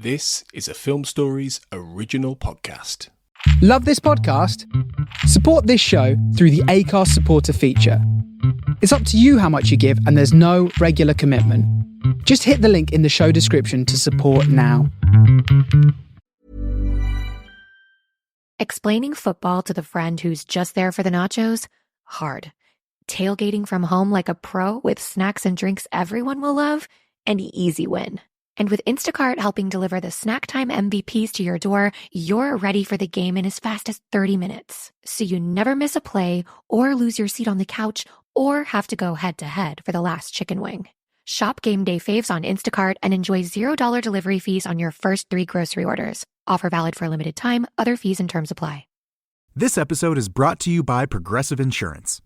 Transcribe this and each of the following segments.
This is a Film Stories original podcast. Love this podcast? Support this show through the Acast supporter feature. It's up to you how much you give, and there's no regular commitment. Just hit the link in the show description to support now. Explaining football to the friend who's just there for the nachos? Hard. Tailgating from home like a pro with snacks and drinks everyone will love? An easy win. And with Instacart helping deliver the snack time MVPs to your door, you're ready for the game in as fast as 30 minutes. So you never miss a play or lose your seat on the couch or have to go head-to-head for the last chicken wing. Shop Game Day Faves on Instacart and enjoy $0 delivery fees on your first 3 grocery orders. Offer valid for a limited time. Other fees and terms apply. This episode is brought to you by Progressive Insurance.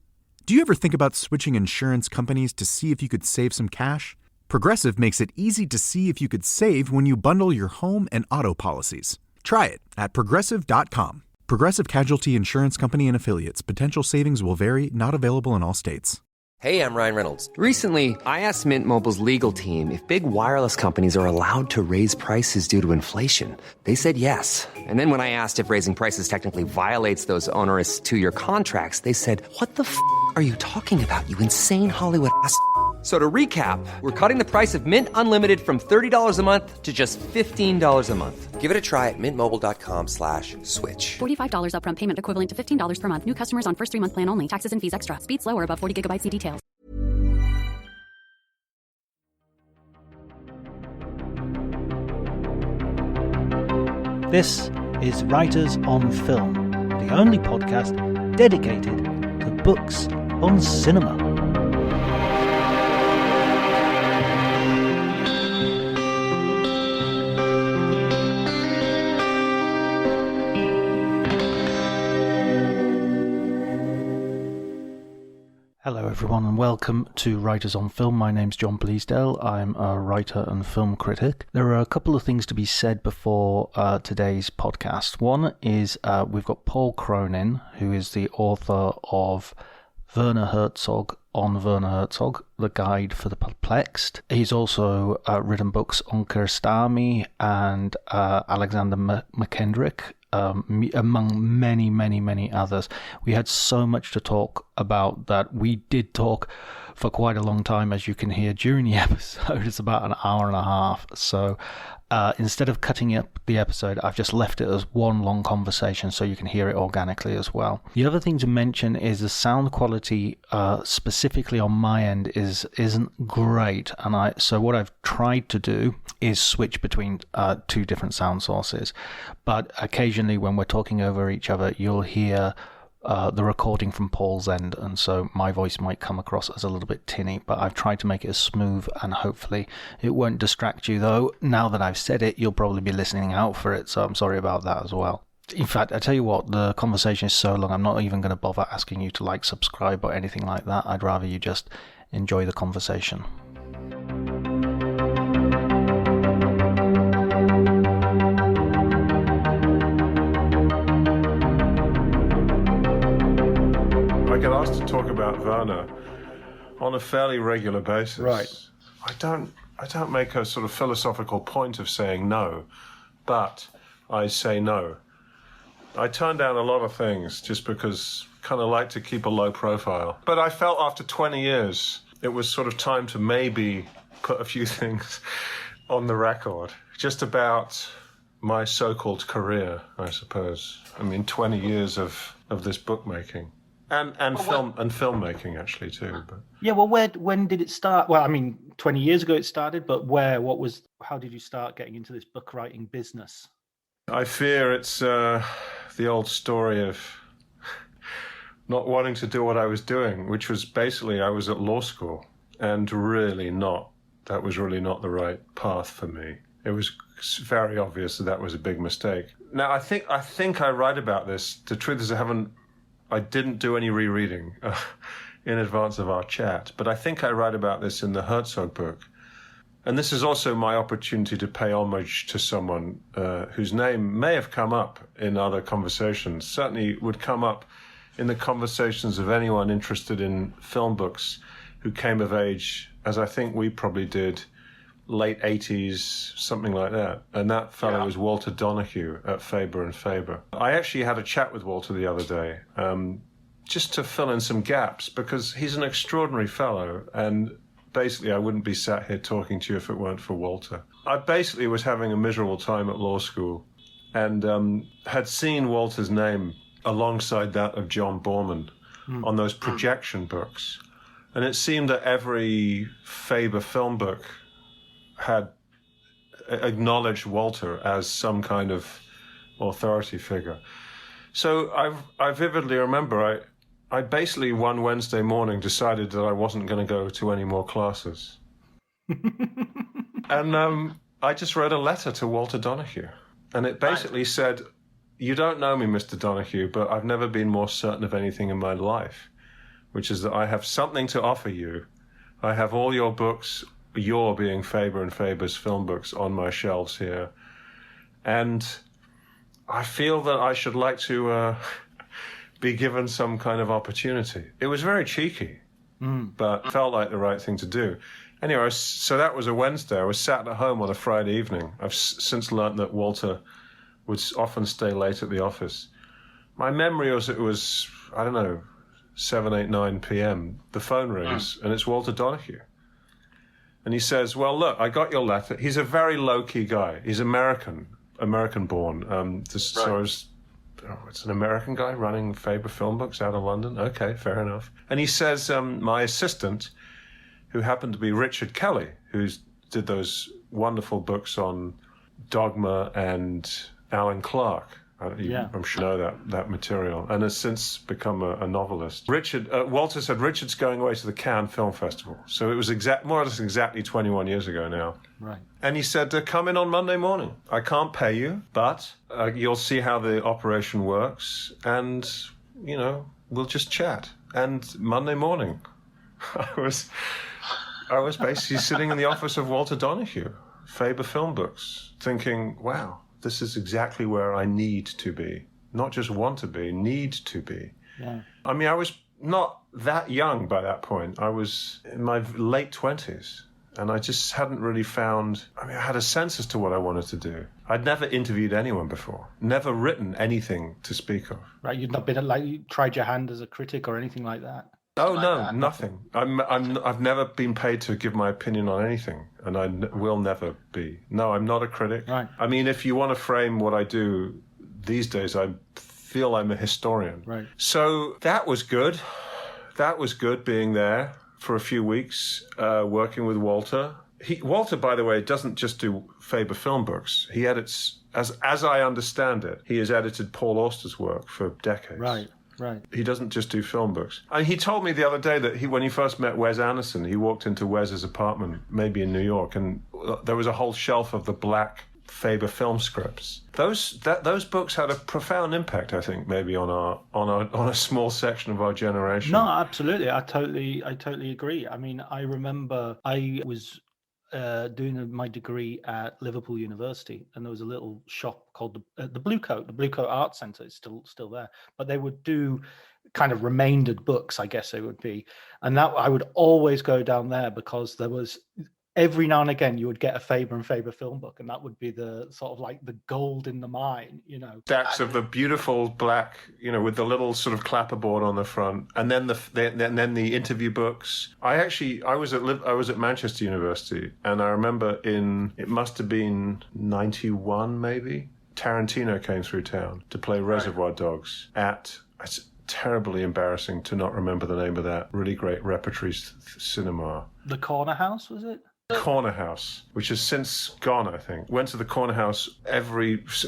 Do you ever think about switching insurance companies to see if you could save some cash? Progressive makes it easy to see if you could save when you bundle your home and auto policies. Try it at Progressive.com. Progressive Casualty Insurance Company and Affiliates. Potential savings will vary. Not available in all states. Hey, I'm Ryan Reynolds. Recently, I asked Mint Mobile's legal team if big wireless companies are allowed to raise prices due to inflation. They said yes. And then when I asked if raising prices technically violates those onerous 2-year contracts, they said, "What the f*** are you talking about, you insane Hollywood ass?" So to recap, we're cutting the price of Mint Unlimited from $30 a month to just $15 a month. Give it a try at mintmobile.com/switch. $45 upfront payment equivalent to $15 per month. New customers on first 3-month plan only. Taxes and fees extra. Speed slower above 40 gigabytes. See details. This is Writers on Film, the only podcast dedicated to books on cinema. Hello everyone and welcome to Writers on Film. My name's John Bleasdale. I'm a writer and film critic. There are a couple of things to be said before today's podcast. One is we've got Paul Cronin, who is the author of Werner Herzog on Werner Herzog, the guide for the Perplexed. He's also written books on Kiarostami and Alexander MacKendrick, among many others. We had so much to talk about that we did talk for quite a long time, as you can hear during the episode. It's about an hour and a half. So instead of cutting up the episode, I've just left it as one long conversation so you can hear it organically as well. The other thing to mention is the sound quality, specifically on my end, isn't great, and so what I've tried to do is switch between 2 different sound sources. But occasionally, when we're talking over each other, you'll hear the recording from Paul's end, and so my voice might come across as a little bit tinny, but I've tried to make it as smooth, and hopefully it won't distract you, though now that I've said it, you'll probably be listening out for it, so I'm sorry about that as well. In fact, I tell you what, the conversation is so long, I'm not even going to bother asking you to like, subscribe, or anything like that. I'd rather you just enjoy the conversation. I get asked to talk about Werner on a fairly regular basis. Right. I don't make a sort of philosophical point of saying no, but I say no. I turn down a lot of things just because I kind of like to keep a low profile. But I felt after 20 years, it was sort of time to maybe put a few things on the record, just about my so-called career, I suppose. I mean, 20 years of this bookmaking. And filmmaking, actually, too. But. Yeah, well, when did it start? Well, I mean, 20 years ago it started, but how did you start getting into this book writing business? I fear it's the old story of not wanting to do what I was doing, which was basically I was at law school, and that was really not the right path for me. It was very obvious that was a big mistake. Now, I think I write about this. The truth is I didn't do any rereading in advance of our chat, but I think I write about this in the Herzog book. And this is also my opportunity to pay homage to someone whose name may have come up in other conversations, certainly would come up in the conversations of anyone interested in film books who came of age, as I think we probably did, late 80s, something like that. And that fellow was Walter Donahue at Faber and Faber. I actually had a chat with Walter the other day, just to fill in some gaps, because he's an extraordinary fellow, and basically I wouldn't be sat here talking to you if it weren't for Walter. I basically was having a miserable time at law school, and had seen Walter's name alongside that of John Borman on those projection books. And it seemed that every Faber film book had acknowledged Walter as some kind of authority figure. So I vividly remember I basically one Wednesday morning decided that I wasn't going to go to any more classes. And I just wrote a letter to Walter Donahue. And it basically said, "You don't know me, Mr. Donahue, but I've never been more certain of anything in my life, which is that I have something to offer you. I have all your books, your being Faber and Faber's film books, on my shelves here. And I feel that I should like to be given some kind of opportunity." It was very cheeky, but felt like the right thing to do. Anyway, so that was a Wednesday. I was sat at home on a Friday evening. I've since learned that Walter would often stay late at the office. My memory was it was, I don't know, 7, 8, 9 p.m. The phone rings, and it's Walter Donahue. And he says, "Well, look, I got your letter." He's a very low-key guy. He's American-born. So it's an American guy running Faber Film Books out of London. Okay, fair enough. And he says, my assistant, who happened to be Richard Kelly, who did those wonderful books on Dogma and Alan Clark. I'm sure you know that material, and has since become a novelist. Walter said Richard's going away to the Cannes Film Festival, so it was more or less exactly 21 years ago now. Right. And he said, "Come in on Monday morning. I can't pay you, but you'll see how the operation works, and we'll just chat." And Monday morning, I was basically sitting in the office of Walter Donahue, Faber Film Books, thinking, wow, this is exactly where I need to be. Not just want to be, need to be. Yeah. I mean, I was not that young by that point. I was in my late 20s, and I just hadn't really I had a sense as to what I wanted to do. I'd never interviewed anyone before, never written anything to speak of. Right, you'd not been you tried your hand as a critic or anything like that? Oh, no, nothing. I've never been paid to give my opinion on anything, and I will never be. No, I'm not a critic. Right. I mean, if you want to frame what I do these days, I feel I'm a historian. Right. So that was good. That was good being there for a few weeks, working with Walter. Walter, by the way, doesn't just do Faber Film Books. He edits, as I understand it, he has edited Paul Auster's work for decades. Right. Right. He doesn't just do film books. And he told me the other day that when he first met Wes Anderson, he walked into Wes's apartment, maybe in New York, and there was a whole shelf of the black Faber film scripts. Those books had a profound impact, I think, maybe on a small section of our generation. No, absolutely. I totally agree. I mean, I remember I was doing my degree at Liverpool University, and there was a little shop called the Blue Coat. The Blue Coat Art Centre is still there, but they would do kind of remaindered books, I guess they would be, and that I would always go down there because there was every now and again you would get a Faber and Faber film book, and that would be the sort of like the gold in the mine, Stacks of the beautiful black, with the little sort of clapperboard on the front, and then the interview books. I was at Manchester University, and I remember it must have been 91 maybe. Tarantino came through town to play Reservoir Dogs it's terribly embarrassing to not remember the name of that really great repertory cinema. The Corner House, was it? Corner House, which has since gone, I think. Went to the Corner House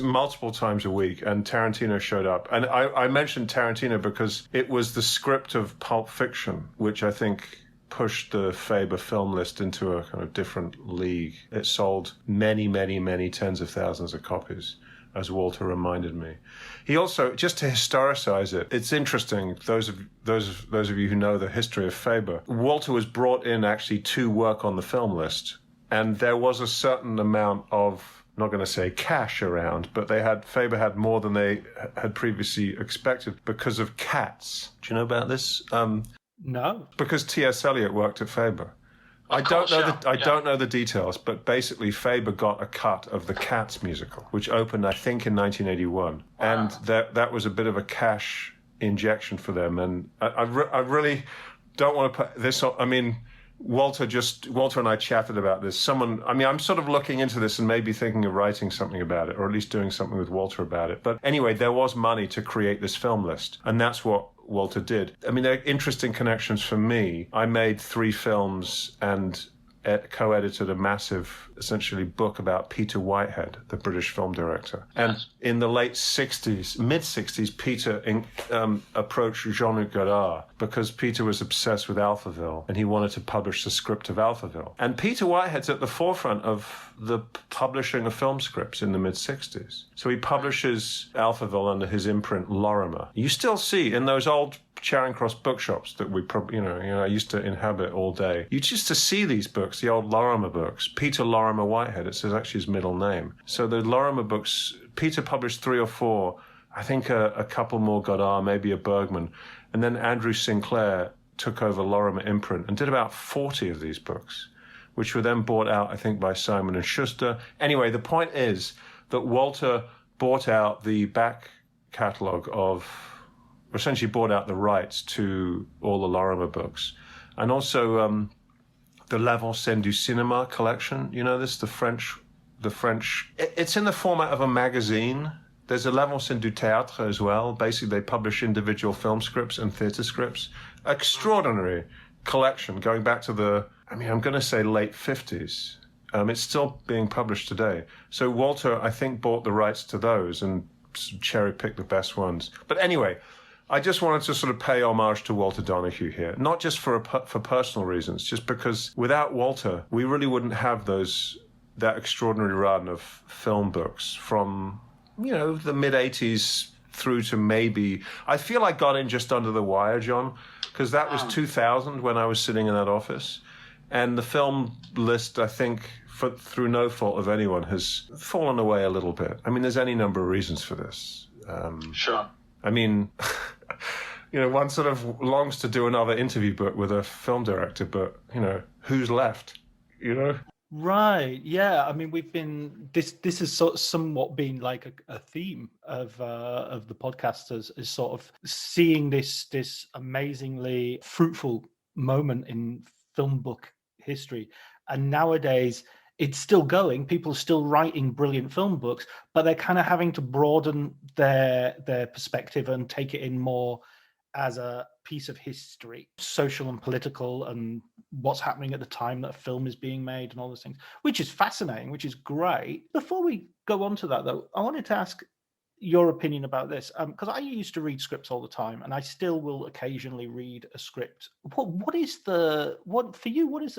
multiple times a week, and Tarantino showed up. And I mentioned Tarantino because it was the script of Pulp Fiction, which I think pushed the Faber film list into a kind of different league. It sold many, many, many tens of thousands of copies, as Walter reminded me. He also, just to historicize it, it's interesting, those of you who know the history of Faber, Walter was brought in actually to work on the film list, and there was a certain amount of, I'm not going to say cash around, but Faber had more than they had previously expected because of cats. Do you know about this? No. Because T.S. Eliot worked at Faber. I don't know the details, but basically Faber got a cut of the Cats musical, which opened, I think, in 1981, and that was a bit of a cash injection for them. And I really don't want to put this on. I mean, Walter and I chatted about this. I'm sort of looking into this and maybe thinking of writing something about it, or at least doing something with Walter about it. But anyway, there was money to create this film list, and that's what Walter did. I mean, they're interesting connections for me. I made 3 films and co-edited a massive, essentially, book about Peter Whitehead, the British film director. And in the mid 60s, Peter approached Jean-Luc Godard because Peter was obsessed with Alphaville and he wanted to publish the script of Alphaville. And Peter Whitehead's at the forefront of the publishing of film scripts in the mid 60s. So he publishes Alphaville under his imprint Lorimer. You still see in those old Charing Cross bookshops that we probably, I used to inhabit all day. You used to see these books, the old Lorimer books. Peter Lorimer Whitehead, it says actually his middle name. So the Lorimer books, Peter published 3 or 4, I think a couple more Godard, maybe a Bergman. And then Andrew Sinclair took over Lorimer imprint and did about 40 of these books, which were then bought out, I think, by Simon & Schuster. Anyway, the point is that Walter bought out the back catalogue essentially bought out the rights to all the Lorimer books. And also the L'Avancée du Cinéma collection. You know this, the French. It's in the format of a magazine. There's a L'Avancée du Théâtre as well. Basically, they publish individual film scripts and theatre scripts. Extraordinary collection going back to I'm going to say late 50s. It's still being published today. So Walter, I think, bought the rights to those and cherry-picked the best ones. But anyway, I just wanted to sort of pay homage to Walter Donahue here, not just for personal reasons, just because without Walter, we really wouldn't have that extraordinary run of film books from, the mid-80s through to maybe, I feel I got in just under the wire, John, because that was 2000 when I was sitting in that office. And the film list, I think, through no fault of anyone, has fallen away a little bit. I mean, there's any number of reasons for this. Sure. I mean, one sort of longs to do another interview book with a film director, but, who's left, Right. Yeah. I mean, we've been this has somewhat been like a theme of the podcast is sort of seeing this amazingly fruitful moment in film book history, and nowadays it's still going. People are still writing brilliant film books, but they're kind of having to broaden their perspective and take it in more as a piece of history, social and political, and what's happening at the time that a film is being made and all those things, which is fascinating, which is great. Before we go on to that, though, I wanted to ask your opinion about this, because I used to read scripts all the time, and I still will occasionally read a script. What is the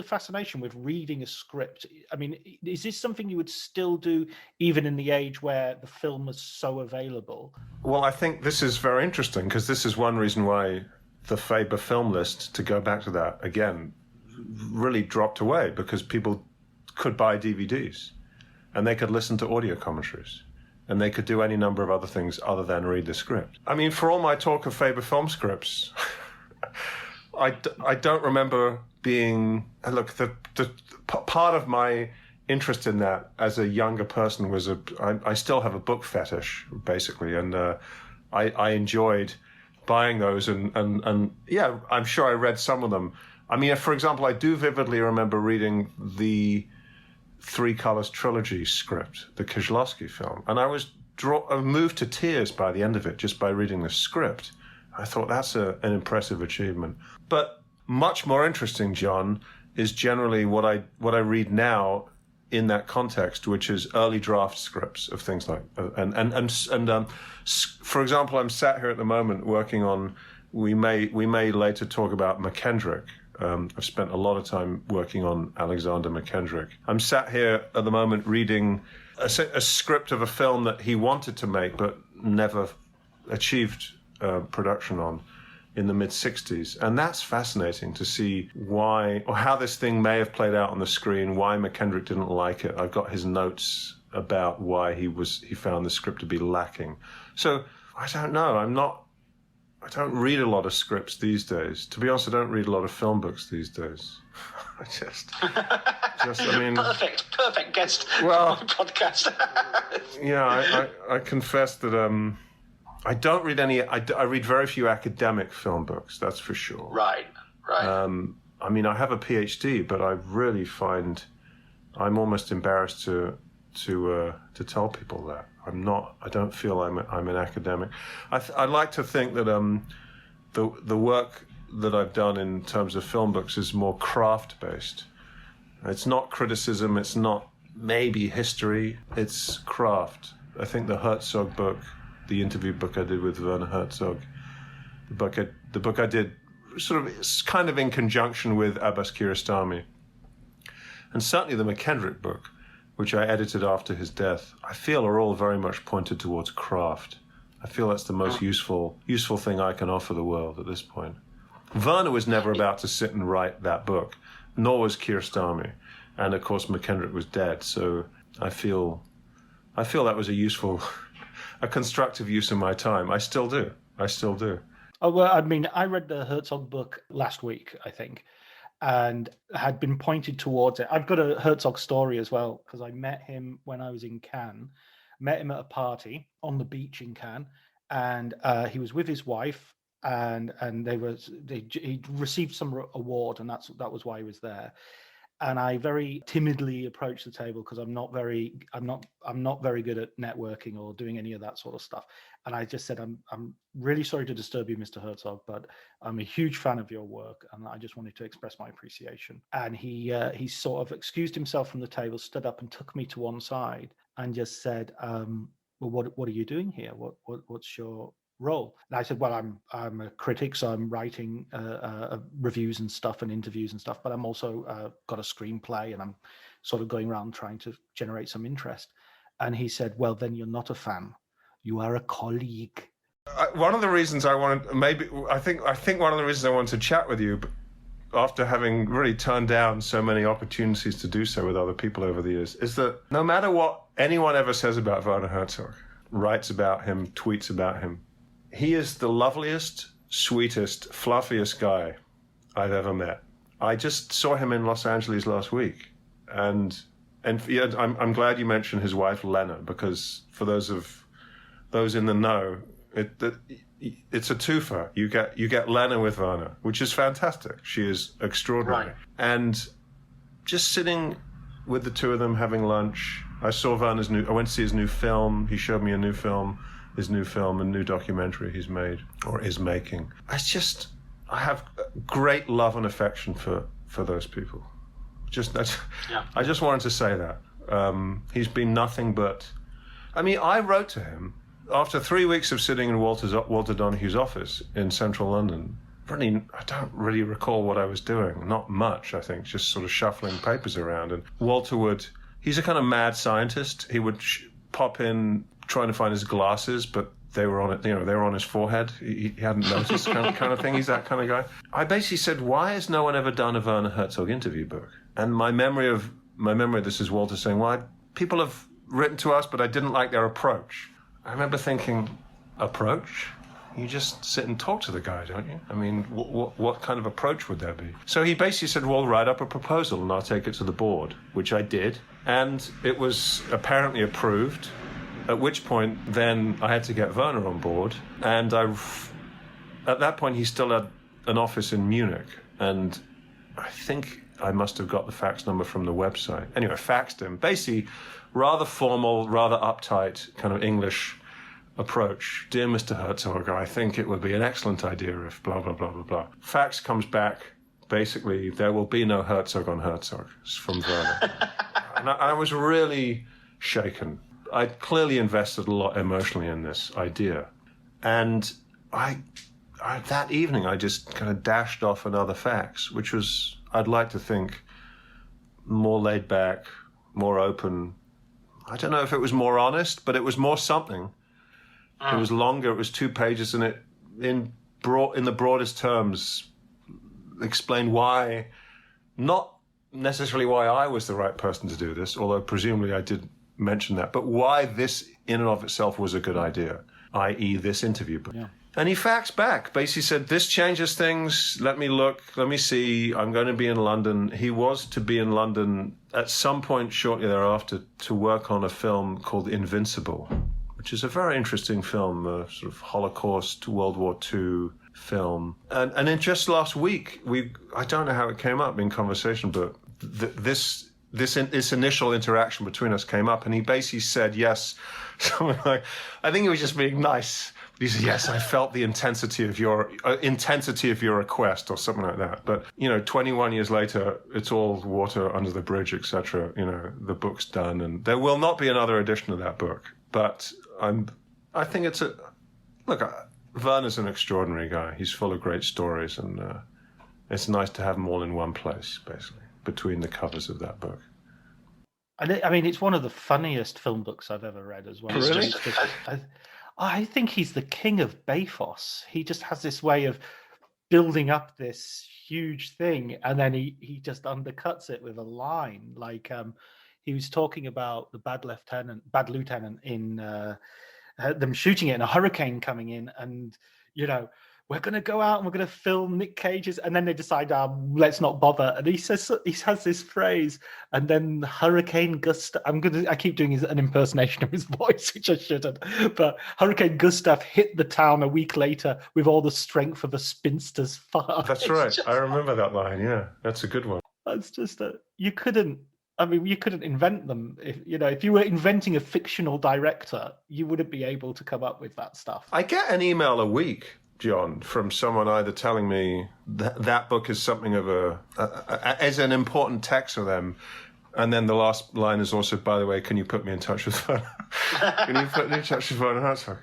fascination with reading a script? I mean, is this something you would still do even in the age where the film is so available? Well, I think this is very interesting, because this is one reason why the Faber film list, to go back to that again, really dropped away, because people could buy DVDs and they could listen to audio commentaries. And they could do any number of other things other than read the script. I mean, for all my talk of Faber film scripts, I don't remember being... Look, the part of my interest in that as a younger person was I still have a book fetish, basically, and I enjoyed buying those, and yeah, I'm sure I read some of them. I mean, for example, I do vividly remember reading the Three Colors trilogy script, the Kieślowski film, and I was moved to tears by the end of it just by reading the script. I thought that's an impressive achievement. But much more interesting, John, is generally what I read now in that context, which is early draft scripts of things like for example, I'm sat here at the moment working on. We may later talk about MacKendrick. I've spent a lot of time working on Alexander MacKendrick. I'm sat here at the moment reading a script of a film that he wanted to make but never achieved production on in the mid-60s. And that's fascinating to see why, or how this thing may have played out on the screen, why MacKendrick didn't like it. I've got his notes about why he found the script to be lacking. So I don't know. don't read a lot of scripts these days. To be honest, I don't read a lot of film books these days. I mean, perfect guest well, on the podcast. Yeah, I confess that I don't read any. I read very few academic film books. That's for sure. Right. I mean, I have a PhD, but I really find I'm almost embarrassed to tell people that I'm not. I don't feel I'm an academic. I like to think that the work that I've done in terms of film books is more craft based. It's not criticism. It's not maybe history. It's craft. I think the Herzog book, the interview book I did with Werner Herzog, the book I did sort of kind of in conjunction with Abbas Kiarostami, and certainly the MacKendrick book, which I edited after his death, I feel are all very much pointed towards craft. I feel that's the most useful thing I can offer the world at this point. Werner was never about to sit and write that book, nor was Kiarostami, and of course MacKendrick was dead. So I feel that was a constructive use of my time. I still do. Oh, well, I mean, I read the Herzog book last week, I think, and had been pointed towards it. I've got a Herzog story as well, because I met him when I was in Cannes, met him at a party on the beach in Cannes, and he was with his wife, and he received some award, and that was why he was there. And I very timidly approached the table because I'm not very good at networking or doing any of that sort of stuff. And I just said, I'm really sorry to disturb you, Mr. Herzog, but I'm a huge fan of your work, and I just wanted to express my appreciation. And he sort of excused himself from the table, stood up, and took me to one side and just said, "Well, what are you doing here? What's your role?" And I said, "Well, I'm a critic, so I'm writing reviews and stuff and interviews and stuff, but I'm also got a screenplay, and I'm sort of going around trying to generate some interest." And he said, "Well, then you're not a fan. You are a colleague." One of the reasons I think one of the reasons I wanted to chat with you, after having really turned down so many opportunities to do so with other people over the years, is that no matter what anyone ever says about Werner Herzog, writes about him, tweets about him, he is the loveliest, sweetest, fluffiest guy I've ever met. I just saw him in Los Angeles last week, and yeah, I'm glad you mentioned his wife Lena, because for those in the know, it's a twofer. You get Lena with Werner, which is fantastic. She is extraordinary, right. And just sitting with the two of them having lunch. I saw Werner's I went to see his new film. He showed me a new film. His new film and new documentary he's made or is making. I have great love and affection for those people. I just wanted to say that. He's been nothing but. I mean, I wrote to him after 3 weeks of sitting in Walter Donohue's office in central London. I don't really recall what I was doing. Not much, I think, just sort of shuffling papers around. And Walter he's a kind of mad scientist. He would pop in trying to find his glasses, but they were on they were on his forehead. He hadn't noticed, kind of thing. He's that kind of guy. I basically said, why has no one ever done a Werner Herzog interview book? And my memory of this is Walter saying, why people have written to us, but I didn't like their approach. I remember thinking, approach? You just sit and talk to the guy, don't you? I mean, what kind of approach would there be? So he basically said, well, write up a proposal and I'll take it to the board, which I did. And it was apparently approved, at which point then I had to get Werner on board. And at that point, he still had an office in Munich. And I think I must have got the fax number from the website. Anyway, I faxed him. Basically, rather formal, rather uptight kind of English approach. Dear Mr. Herzog, I think it would be an excellent idea if blah, blah, blah, blah, blah. Fax comes back. Basically, there will be no Herzog on Herzog. It's from Werner. And I was really shaken. I clearly invested a lot emotionally in this idea. And I that evening, I just kind of dashed off another fax, which was, I'd like to think, more laid back, more open. I don't know if it was more honest, but it was more something. It was longer. It was 2 pages, and it, in the broadest terms, explained why, not necessarily why I was the right person to do this, although presumably I did mention that, but why this in and of itself was a good idea, i.e. this interview book. Yeah. And he faxed back, basically said, this changes things. Let me look. Let me see. I'm going to be in London. He was to be in London at some point shortly thereafter to work on a film called Invincible, which is a very interesting film, a sort of Holocaust, World War II film. And in just last week, I don't know how it came up in conversation, but this initial interaction between us came up, and he basically said yes. Something like, I think he was just being nice. He said, yes, I felt the intensity of your request, or something like that. But 21 years later, it's all water under the bridge, etc. The book's done, and there will not be another edition of that book. But I think it's Werner's an extraordinary guy. He's full of great stories, and it's nice to have them all in one place, basically, between the covers of that book. I mean, it's one of the funniest film books I've ever read as well. Really? I think he's the king of bathos. He just has this way of building up this huge thing, and then he just undercuts it with a line. Like he was talking about the bad lieutenant in them shooting it, and a hurricane coming in, and we're going to go out and we're going to film Nick Cage's, and then they decide, let's not bother. And he has this phrase, and then Hurricane Gustav, I keep doing an impersonation of his voice, which I shouldn't, but Hurricane Gustav hit the town a week later with all the strength of a spinster's fart. That's right. I remember that line. Yeah, that's a good one. That's just you couldn't invent them. If you were inventing a fictional director, you wouldn't be able to come up with that stuff. I get an email a week, John, from someone either telling me that book is something of as an important text for them, and then the last line is also, by the way, can you put me in touch with Werner? Can you put me in touch with Werner Herzog?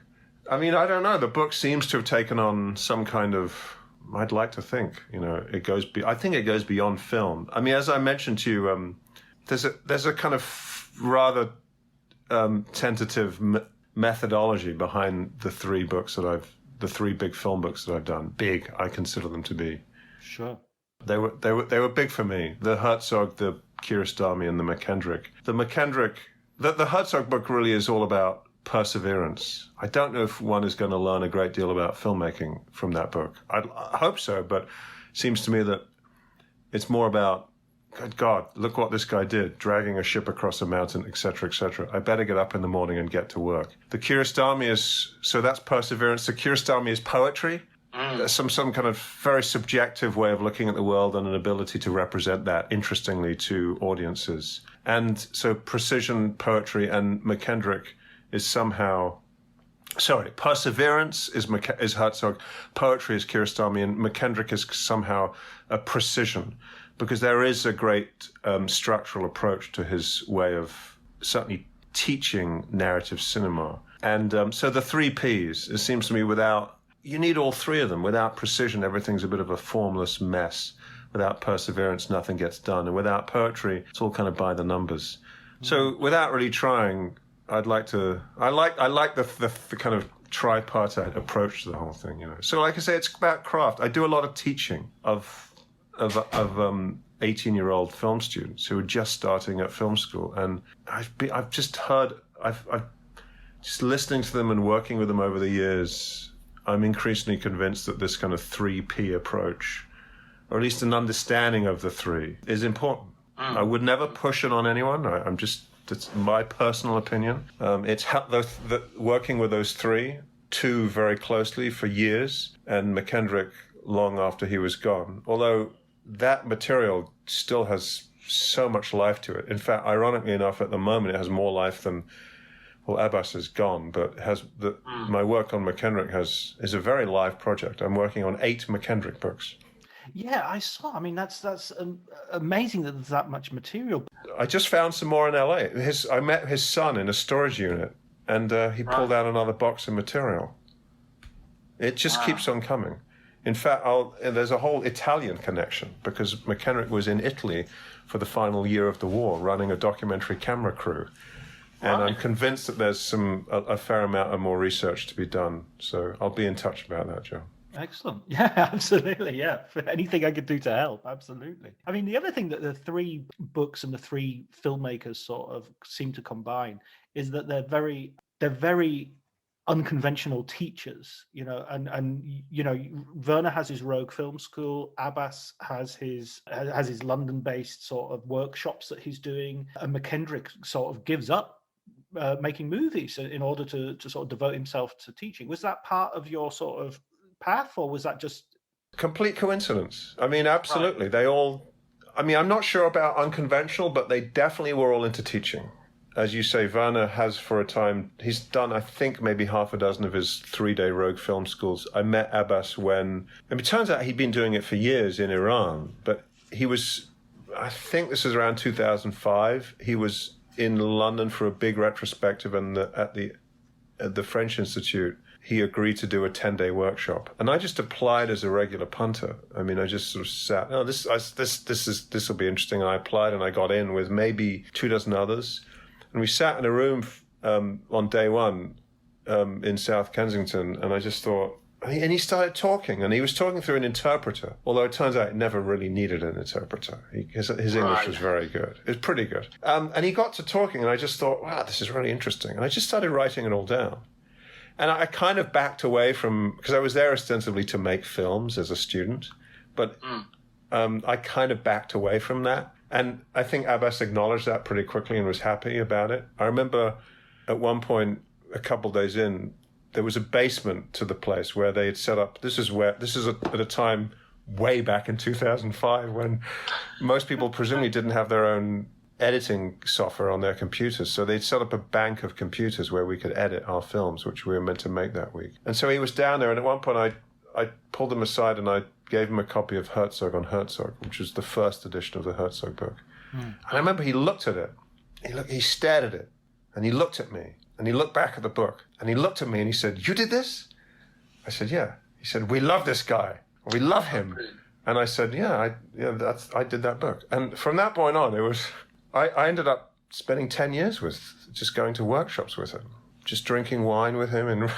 I mean, I don't know. The book seems to have taken on some kind of, I'd like to think, I think it goes beyond film. I mean, as I mentioned to you, there's a kind of rather tentative methodology behind the three big film books that I've done. Big, I consider them to be. Sure. They were big for me. The Herzog, the Kiarostami, and the MacKendrick. The Herzog book really is all about perseverance. I don't know if one is going to learn a great deal about filmmaking from that book. I hope so, but it seems to me that it's more about, good God, look what this guy did, dragging a ship across a mountain, etc., etc. I better get up in the morning and get to work. The Kiarostami that's perseverance. The Kiarostami is poetry. Some kind of very subjective way of looking at the world and an ability to represent that interestingly to audiences. And so precision poetry, and MacKendrick is somehow... perseverance is Herzog, poetry is Kiarostami, and MacKendrick is somehow a precision, because there is a great structural approach to his way of certainly teaching narrative cinema. And so the three Ps, it seems to me, you need all three of them. Without precision, everything's a bit of a formless mess. Without perseverance, nothing gets done. And without poetry, it's all kind of by the numbers. So without really trying, I like the kind of tripartite approach to the whole thing, So like I say, it's about craft. I do a lot of teaching of 18-year-old film students who are just starting at film school, and I've just listening to them and working with them over the years, I'm increasingly convinced that this kind of 3P approach, or at least an understanding of the three, is important. I would never push it on anyone. It's my personal opinion. It's working with those two very closely for years, and MacKendrick long after he was gone. Although that material still has so much life to it. In fact, ironically enough, at the moment, it has more life than, Abbas is gone, but my work on MacKendrick is a very live project. I'm working on 8 MacKendrick books. Yeah, I saw. I mean, that's amazing that there's that much material. I just found some more in LA. I met his son in a storage unit, and he pulled out another box of material. It just keeps on coming. In fact, there's a whole Italian connection, because MacKendrick was in Italy for the final year of the war, running a documentary camera crew. And I'm convinced that there's a fair amount of more research to be done. So I'll be in touch about that, Joe. Excellent. Yeah, absolutely. Yeah. For anything I could do to help. Absolutely. I mean, the other thing that the three books and the three filmmakers sort of seem to combine is that they're very unconventional teachers, and Werner has his rogue film school. Abbas has his London-based sort of workshops that he's doing, and MacKendrick sort of gives up making movies in order to sort of devote himself to teaching. Was that part of your sort of path, or was that just complete coincidence? I mean, absolutely. Right. They all. I mean, I'm not sure about unconventional, but they definitely were all into teaching. As you say, Werner has for a time, he's done, I think, maybe half a dozen of his 3-day rogue film schools. I met Abbas it turns out he'd been doing it for years in Iran, but he was, I think this is around 2005, he was in London for a big retrospective, and at the French Institute, he agreed to do a 10-day workshop. And I just applied as a regular punter. I mean, I just sort of sat, this will be interesting. And I applied and I got in with maybe 24 others. And we sat in a room on day one in South Kensington, and I just thought, and he started talking, and he was talking through an interpreter, although it turns out it never really needed an interpreter. His English was very good. It was pretty good. And he got to talking, and I just thought, wow, this is really interesting. And I just started writing it all down. And I kind of backed away from, because I was there ostensibly to make films as a student, but I kind of backed away from that. And I think Abbas acknowledged that pretty quickly and was happy about it. I remember at one point, a couple of days in, there was a basement to the place where they had set up. This is at a time way back in 2005 when most people presumably didn't have their own editing software on their computers. So they'd set up a bank of computers where we could edit our films, which we were meant to make that week. And so he was down there, and at one point I pulled him aside and I gave him a copy of Herzog on Herzog, which was the first edition of the Herzog book. And I remember he looked at it. He stared at it, and he looked at me, and he looked back at the book, and he looked at me, and he said, "You did this?" I said, "Yeah." He said, "We love this guy. We love him." And I said, "Yeah, I did that book." And from that point on, I ended up spending 10 years just going to workshops with him, just drinking wine with him in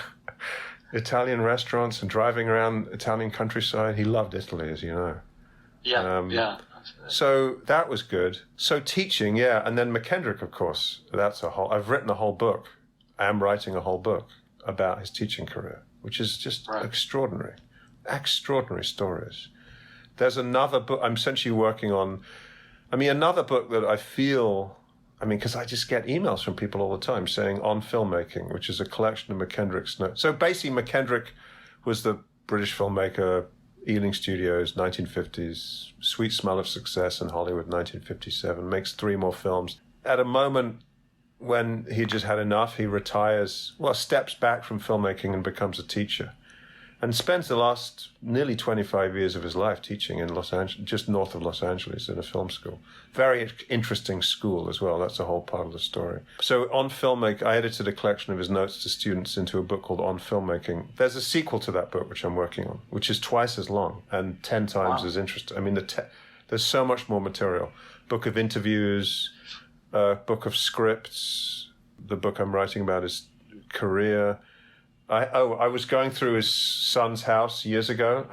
Italian restaurants and driving around Italian countryside. He loved Italy, as you know. Yeah. So that was good. So teaching, yeah. And then MacKendrick, of course, I've written a whole book. I am writing a whole book about his teaching career, which is just extraordinary. Extraordinary stories. There's another book I'm essentially working on. Another book that I feel, because I just get emails from people all the time saying On Filmmaking, which is a collection of MacKendrick's notes. So basically, MacKendrick was the British filmmaker, Ealing Studios, 1950s, Sweet Smell of Success in Hollywood, 1957, makes 3 more films. At a moment when he just had enough, he steps back from filmmaking and becomes a teacher. And spends the last nearly 25 years of his life teaching in Los Angeles, just north of Los Angeles, in a film school. Very interesting school as well. That's a whole part of the story. So On Filmmaking, I edited a collection of his notes to students into a book called On Filmmaking. There's a sequel to that book, which I'm working on, which is twice as long and 10 times as interesting. There's so much more material. Book of interviews, book of scripts. The book I'm writing about his career. I was going through his son's house years ago.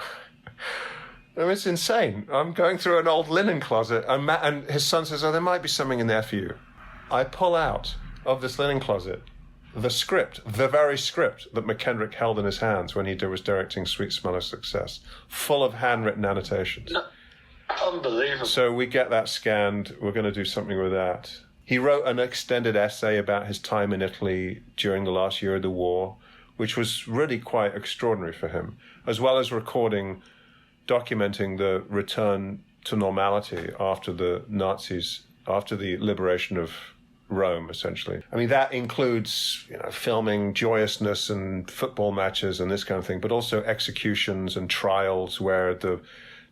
It's insane. I'm going through an old linen closet, and his son says, "Oh, there might be something in there for you." I pull out of this linen closet the very script that MacKendrick held in his hands when he was directing Sweet Smell of Success, full of handwritten annotations. No. Unbelievable. So we get that scanned. We're going to do something with that. He wrote an extended essay about his time in Italy during the last year of the war, which was really quite extraordinary for him, as well as documenting the return to normality after the liberation of Rome, essentially. That includes, filming joyousness and football matches and this kind of thing, but also executions and trials where the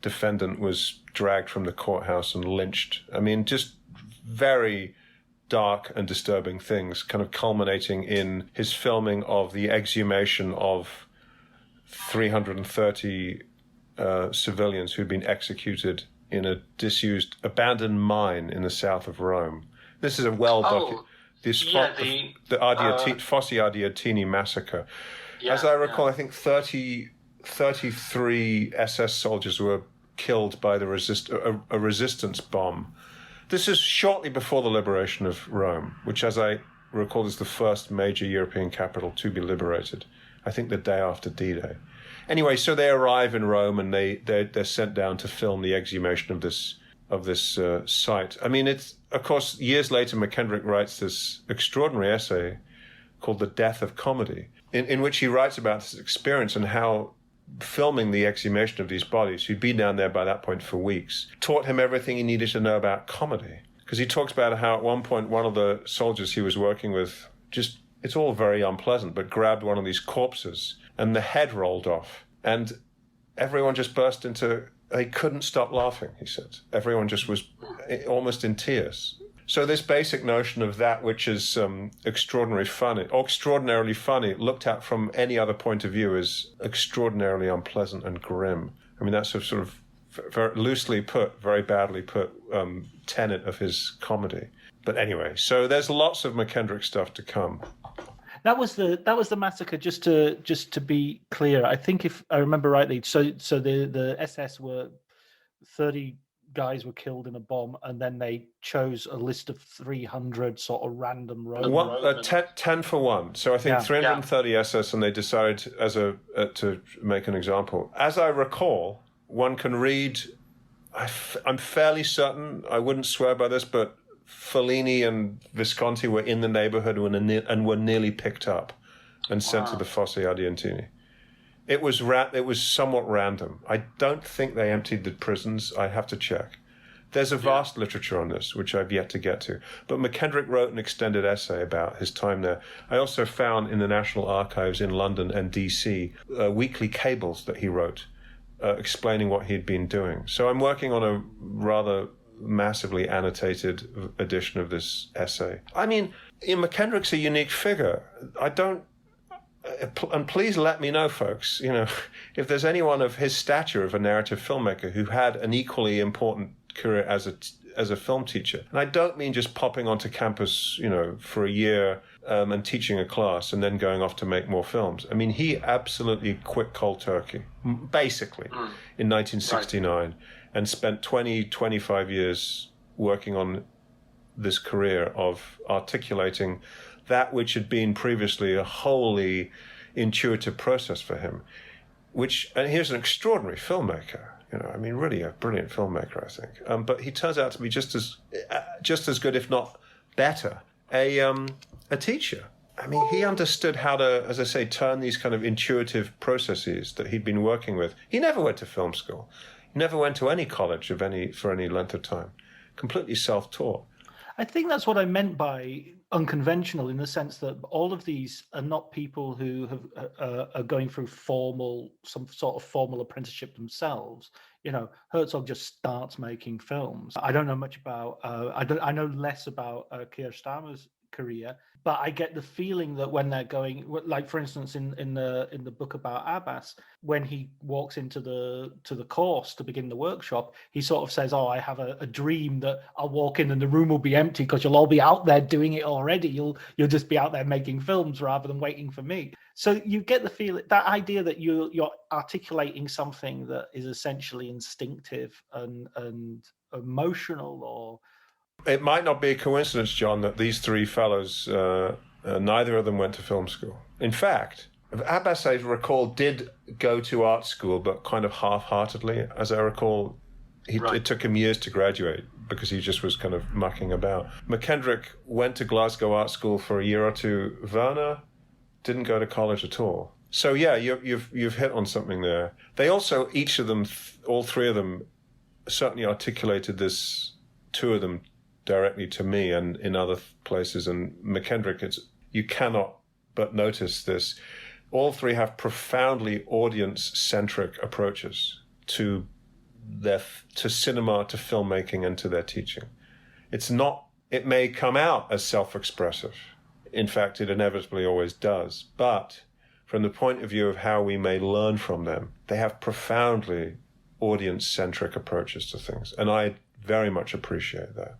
defendant was dragged from the courthouse and lynched. Just very dark and disturbing things, kind of culminating in his filming of the exhumation of 330 civilians who'd been executed in a disused, abandoned mine in the south of Rome. This is a the Fossi Adiatini massacre. Yeah, as I recall, I think 33 SS soldiers were killed by a resistance bomb. This is shortly before the liberation of Rome, which, as I recalled as the first major European capital to be liberated, I think the day after D-Day. Anyway, so they arrive in Rome and they're sent down to film the exhumation of this site. I mean, it's, of course, years later, MacKendrick writes this extraordinary essay called The Death of Comedy, in which he writes about his experience and how filming the exhumation of these bodies, who'd been down there by that point for weeks, taught him everything he needed to know about comedy. Because he talks about how at one point one of the soldiers he was working with just, it's all very unpleasant, but grabbed one of these corpses and the head rolled off. And everyone just burst into, they couldn't stop laughing, he said. Everyone just was almost in tears. So this basic notion of that which is extraordinarily funny, looked at from any other point of view, is extraordinarily unpleasant and grim. I mean, that's a sort of very loosely put, very badly put tenet of his comedy. But anyway, so there's lots of MacKendrick stuff to come. That was the massacre. Just to be clear, I think if I remember rightly, so the SS were 30 guys were killed in a bomb, and then they chose a list of 300 sort of random Romans. 10 for 1. So I think 330 SS, and they decided to make an example. As I recall, one can read, I'm fairly certain, I wouldn't swear by this, but Fellini and Visconti were in the neighborhood and were nearly picked up and sent to the Fosse Argentini. It was somewhat random. I don't think they emptied the prisons. I have to check. There's a vast literature on this, which I've yet to get to. But MacKendrick wrote an extended essay about his time there. I also found in the National Archives in London and DC weekly cables that he wrote explaining what he'd been doing. So I'm working on a rather massively annotated edition of this essay. I mean, MacKendrick's a unique figure. And please let me know, folks, if there's anyone of his stature of a narrative filmmaker who had an equally important career as a film teacher. And I don't mean just popping onto campus, for a year and teaching a class and then going off to make more films. I mean, he absolutely quit cold turkey, basically, in 1969, and spent 25 years working on this career of articulating that which had been previously a wholly intuitive process for him, and here's an extraordinary filmmaker, really a brilliant filmmaker, I think. But he turns out to be just as good, if not better, a teacher. I mean, he understood how to, as I say, turn these kind of intuitive processes that he'd been working with. He never went to film school. He never went to any college for any length of time. Completely self-taught. I think that's what I meant by unconventional, in the sense that all of these are not people who are going through some sort of formal apprenticeship themselves. Herzog just starts making films. I don't know much about. I know less about Kiarostami's career, but I get the feeling that when they're going, like for instance in the book about Abbas, when he walks into the course to begin the workshop, he sort of says, I have a dream that I'll walk in and the room will be empty because you'll all be out there doing it already. You'll just be out there making films rather than waiting for me. So you get the feeling, that idea that you're articulating something that is essentially instinctive and emotional. Or it might not be a coincidence, John, that these three fellows, neither of them went to film school. In fact, Abbas, I recall, did go to art school, but kind of half-heartedly. As I recall, it took him years to graduate because he just was kind of mucking about. MacKendrick went to Glasgow Art School for a year or two. Werner didn't go to college at all. So yeah, you've hit on something there. They also, each of them, all three of them, certainly articulated this, two of them directly to me and in other places. And MacKendrick, you cannot but notice this. All three have profoundly audience-centric approaches to cinema, to filmmaking, and to their teaching. It may come out as self-expressive. In fact, it inevitably always does. But from the point of view of how we may learn from them, they have profoundly audience-centric approaches to things. And I very much appreciate that.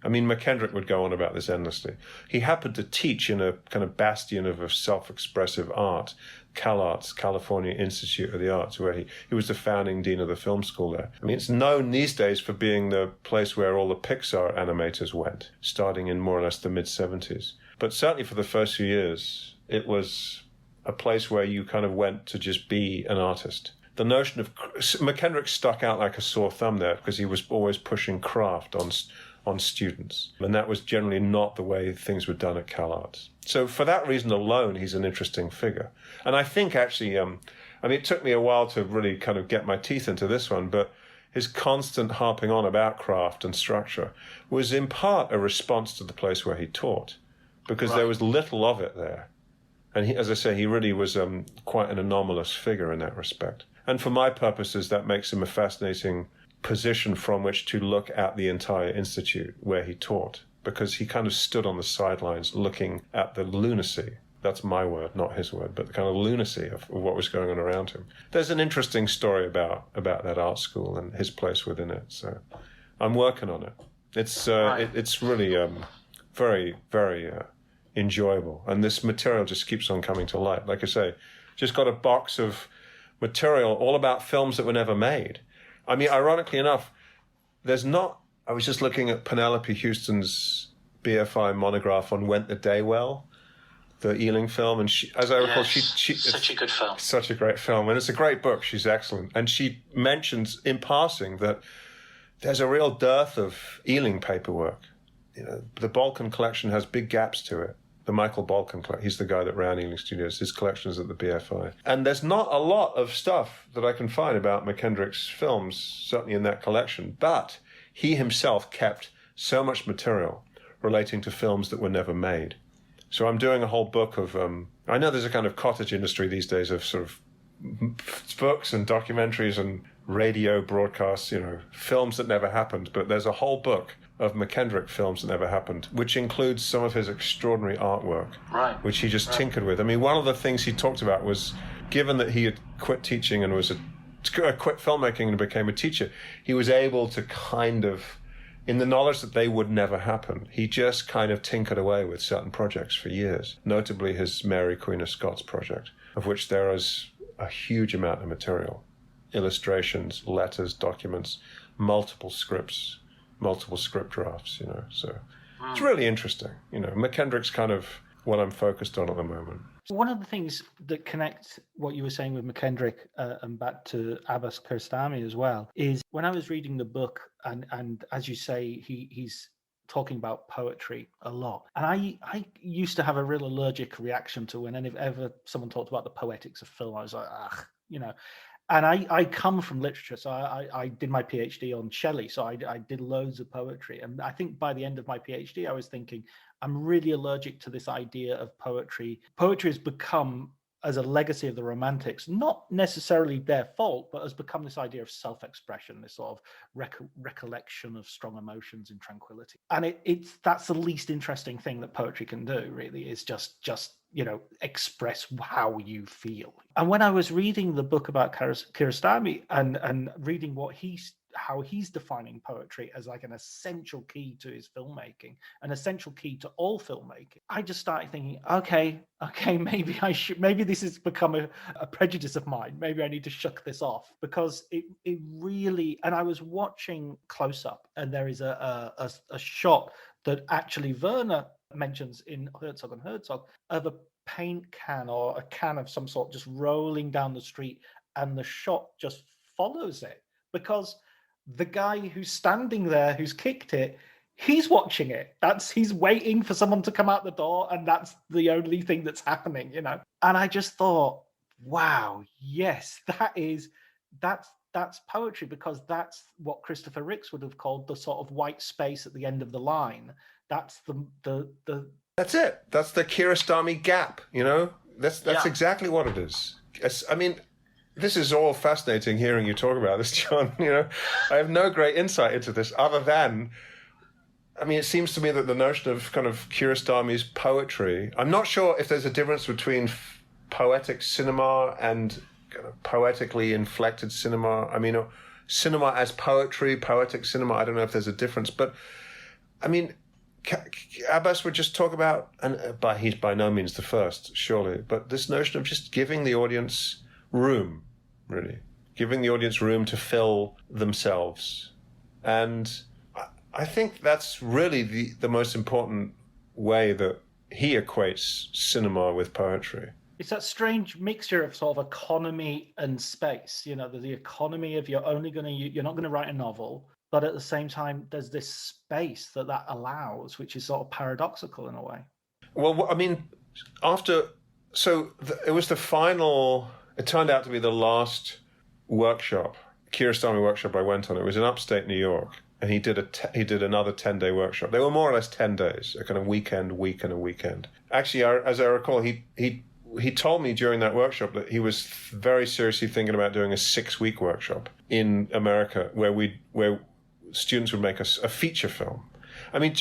I mean, MacKendrick would go on about this endlessly. He happened to teach in a kind of bastion of self-expressive art, CalArts, California Institute of the Arts, where he was the founding dean of the film school there. I mean, it's known these days for being the place where all the Pixar animators went, starting in more or less the mid-70s. But certainly for the first few years, it was a place where you kind of went to just be an artist. The notion of MacKendrick stuck out like a sore thumb there because he was always pushing craft on students. And that was generally not the way things were done at CalArts. So for that reason alone, he's an interesting figure. And I think actually, it took me a while to really kind of get my teeth into this one, but his constant harping on about craft and structure was in part a response to the place where he taught, because there was little of it there. And he, as I say, he really was quite an anomalous figure in that respect. And for my purposes, that makes him a fascinating position from which to look at the entire institute where he taught, because he kind of stood on the sidelines looking at the lunacy. That's my word, not his word, but the kind of lunacy of what was going on around him. There's an interesting story about that art school and his place within it. So I'm working on it. It's really very, very enjoyable. And this material just keeps on coming to light. Like I say, just got a box of material all about films that were never made. I mean, ironically enough, I was just looking at Penelope Houston's BFI monograph on Went the Day Well, the Ealing film, and she, as I recall, she such a good film, such a great film, and it's a great book. She's excellent, and she mentions in passing that there's a real dearth of Ealing paperwork. You know, the Balkan collection has big gaps to it. The Michael Balkan collection, he's the guy that ran Ealing Studios. His collection is at the BFI, and there's not a lot of stuff that I can find about MacKendrick's films, certainly in that collection. But he himself kept so much material relating to films that were never made. So I'm doing a whole book of, I know there's a kind of cottage industry these days of sort of books and documentaries and radio broadcasts, you know, films that never happened. But there's a whole book of MacKendrick films that never happened, which includes some of his extraordinary artwork, which he just tinkered with. I mean, one of the things he talked about was, given that he had quit teaching and quit filmmaking and became a teacher, he was able to kind of, in the knowledge that they would never happen, he just kind of tinkered away with certain projects for years, notably his Mary Queen of Scots project, of which there is a huge amount of material, illustrations, letters, documents, multiple scripts, multiple script drafts, you know. So it's really interesting. You know, MacKendrick's kind of what I'm focused on at the moment. One of the things that connects what you were saying with MacKendrick and back to Abbas Kiarostami as well is when I was reading the book, and as you say, he's talking about poetry a lot. And I used to have a real allergic reaction to whenever someone talked about the poetics of film. I was like, ugh, you know. And I come from literature, so I did my PhD on Shelley, so I did loads of poetry. And I think by the end of my PhD, I was thinking, I'm really allergic to this idea of poetry. Poetry has become, as a legacy of the Romantics, not necessarily their fault, but has become this idea of self-expression, this sort of recollection of strong emotions in tranquility. And that's the least interesting thing that poetry can do, really, is just you know, express how you feel. And when I was reading the book about Kiarostami and reading how he's defining poetry as like an essential key to his filmmaking, an essential key to all filmmaking, I just started thinking, okay, maybe this has become a prejudice of mine. Maybe I need to shuck this off, because it really, and I was watching Close Up, and there is a shot that actually Werner mentions in Herzog and Herzog of a paint can or a can of some sort just rolling down the street, and the shot just follows it, because the guy who's standing there, who's kicked it, he's watching it. He's waiting for someone to come out the door, and that's the only thing that's happening, you know. And I just thought, wow, yes, that's poetry, because that's what Christopher Ricks would have called the sort of white space at the end of the line. That's That's it. That's the Kiarostami gap, you know? That's exactly what it is. I mean, this is all fascinating hearing you talk about this, John. You know, I have no great insight into this other than, I mean, it seems to me that the notion of kind of Kiarostami's poetry, I'm not sure if there's a difference between poetic cinema and kind of poetically inflected cinema. I mean, cinema as poetry, poetic cinema, I don't know if there's a difference. But, I mean, Abbas would just talk about, and he's by no means the first, surely, but this notion of just giving the audience room, really. Giving the audience room to fill themselves. And I think that's really the most important way that he equates cinema with poetry. It's that strange mixture of sort of economy and space. You know, the economy of you're not going to write a novel, but at the same time, there's this space that allows, which is sort of paradoxical in a way. Well, I mean, it was the final. It turned out to be the last workshop, Kiarostami workshop I went on. It was in upstate New York, and he did another 10-day workshop. They were more or less 10 days, a kind of week and a weekend. Actually, as I recall, he told me during that workshop that he was very seriously thinking about doing a 6-week workshop in America where students would make a feature film. I mean,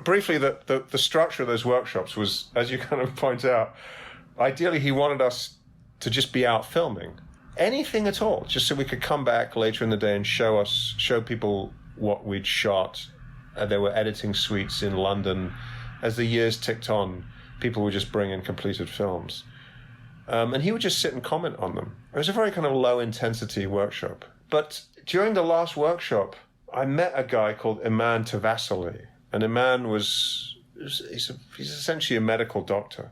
briefly, the structure of those workshops was, as you kind of point out, ideally he wanted us to just be out filming anything at all, just so we could come back later in the day and show people what we'd shot. There were editing suites in London. As the years ticked on, people would just bring in completed films. And he would just sit and comment on them. It was a very kind of low-intensity workshop. But during the last workshop, I met a guy called Iman Tavasili. And Iman he's essentially a medical doctor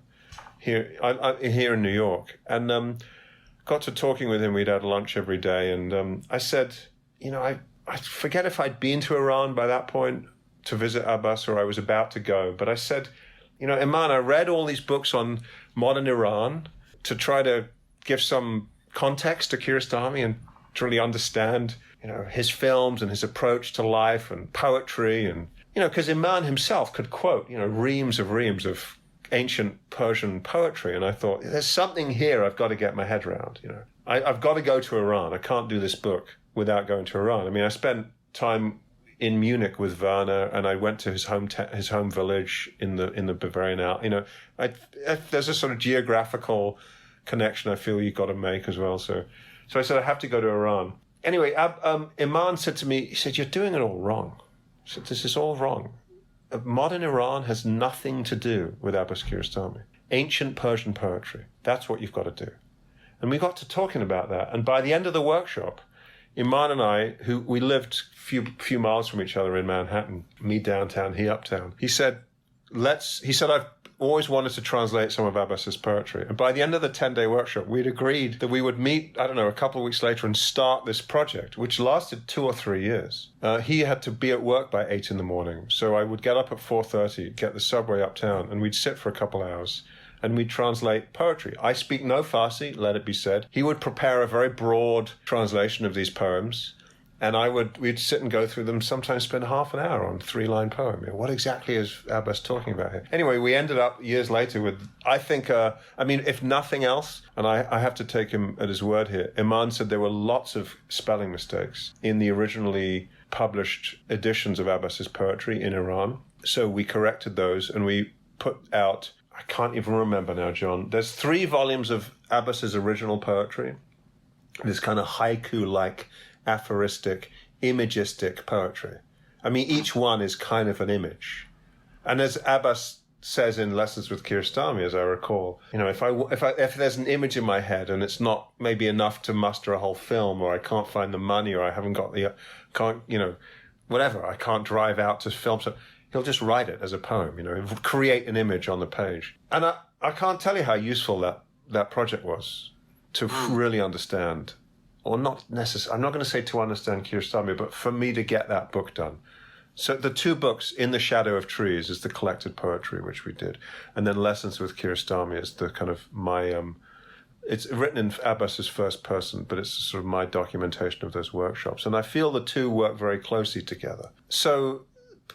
here in New York. And got to talking with him. We'd had lunch every day. And I said, I forget if I'd been to Iran by that point to visit Abbas or I was about to go. But I said, Iman, I read all these books on modern Iran to try to give some context to Kiarostami and to really understand, his films and his approach to life and poetry. And, because Iman himself could quote, reams of ancient Persian poetry. And I thought, there's something here I've got to get my head around. I've got to go to Iran. I can't do this book without going to Iran. I mean, I spent time in Munich with Werner, and I went to his home village in the Bavarian Alps. There's a sort of geographical connection I feel you've got to make as well. So I said I have to go to Iran. Anyway, Iman said to me, he said, "You're doing it all wrong." He said, "This is all wrong. Modern Iran has nothing to do with Abbas Kiarostami. Ancient Persian poetry. That's what you've got to do." And we got to talking about that. And by the end of the workshop, Iman and I, we lived few miles from each other in Manhattan, me downtown, he uptown. He said, I've always wanted to translate some of Abbas's poetry. And by the end of the 10-day workshop, we'd agreed that we would meet, a couple of weeks later and start this project, which lasted 2 or 3 years. He had to be at work by 8 in the morning. So I would get up at 4:30, get the subway uptown, and we'd sit for a couple hours. And we'd translate poetry. I speak no Farsi, let it be said. He would prepare a very broad translation of these poems, and we'd sit and go through them, sometimes spend half an hour on a 3-line poem. What exactly is Abbas talking about here? Anyway, we ended up years later with, I think, if nothing else, and I have to take him at his word here, Iman said there were lots of spelling mistakes in the originally published editions of Abbas's poetry in Iran. So we corrected those, and we put out, I can't even remember now, John. There's 3 volumes of Abbas's original poetry. This kind of haiku-like, aphoristic, imagistic poetry. I mean, each one is kind of an image. And as Abbas says in Lessons with Kiarostami, as I recall, if there's an image in my head and it's not maybe enough to muster a whole film, or I can't find the money, or I haven't got whatever, I can't drive out to film something, he'll just write it as a poem, create an image on the page. And I can't tell you how useful that project was to really understand, or not necessarily, I'm not going to say to understand Kiarostami, but for me to get that book done. So the 2 books, In the Shadow of Trees is the collected poetry, which we did. And then Lessons with Kiarostami is the kind of it's written in Abbas's first person, but it's sort of my documentation of those workshops. And I feel the 2 work very closely together. So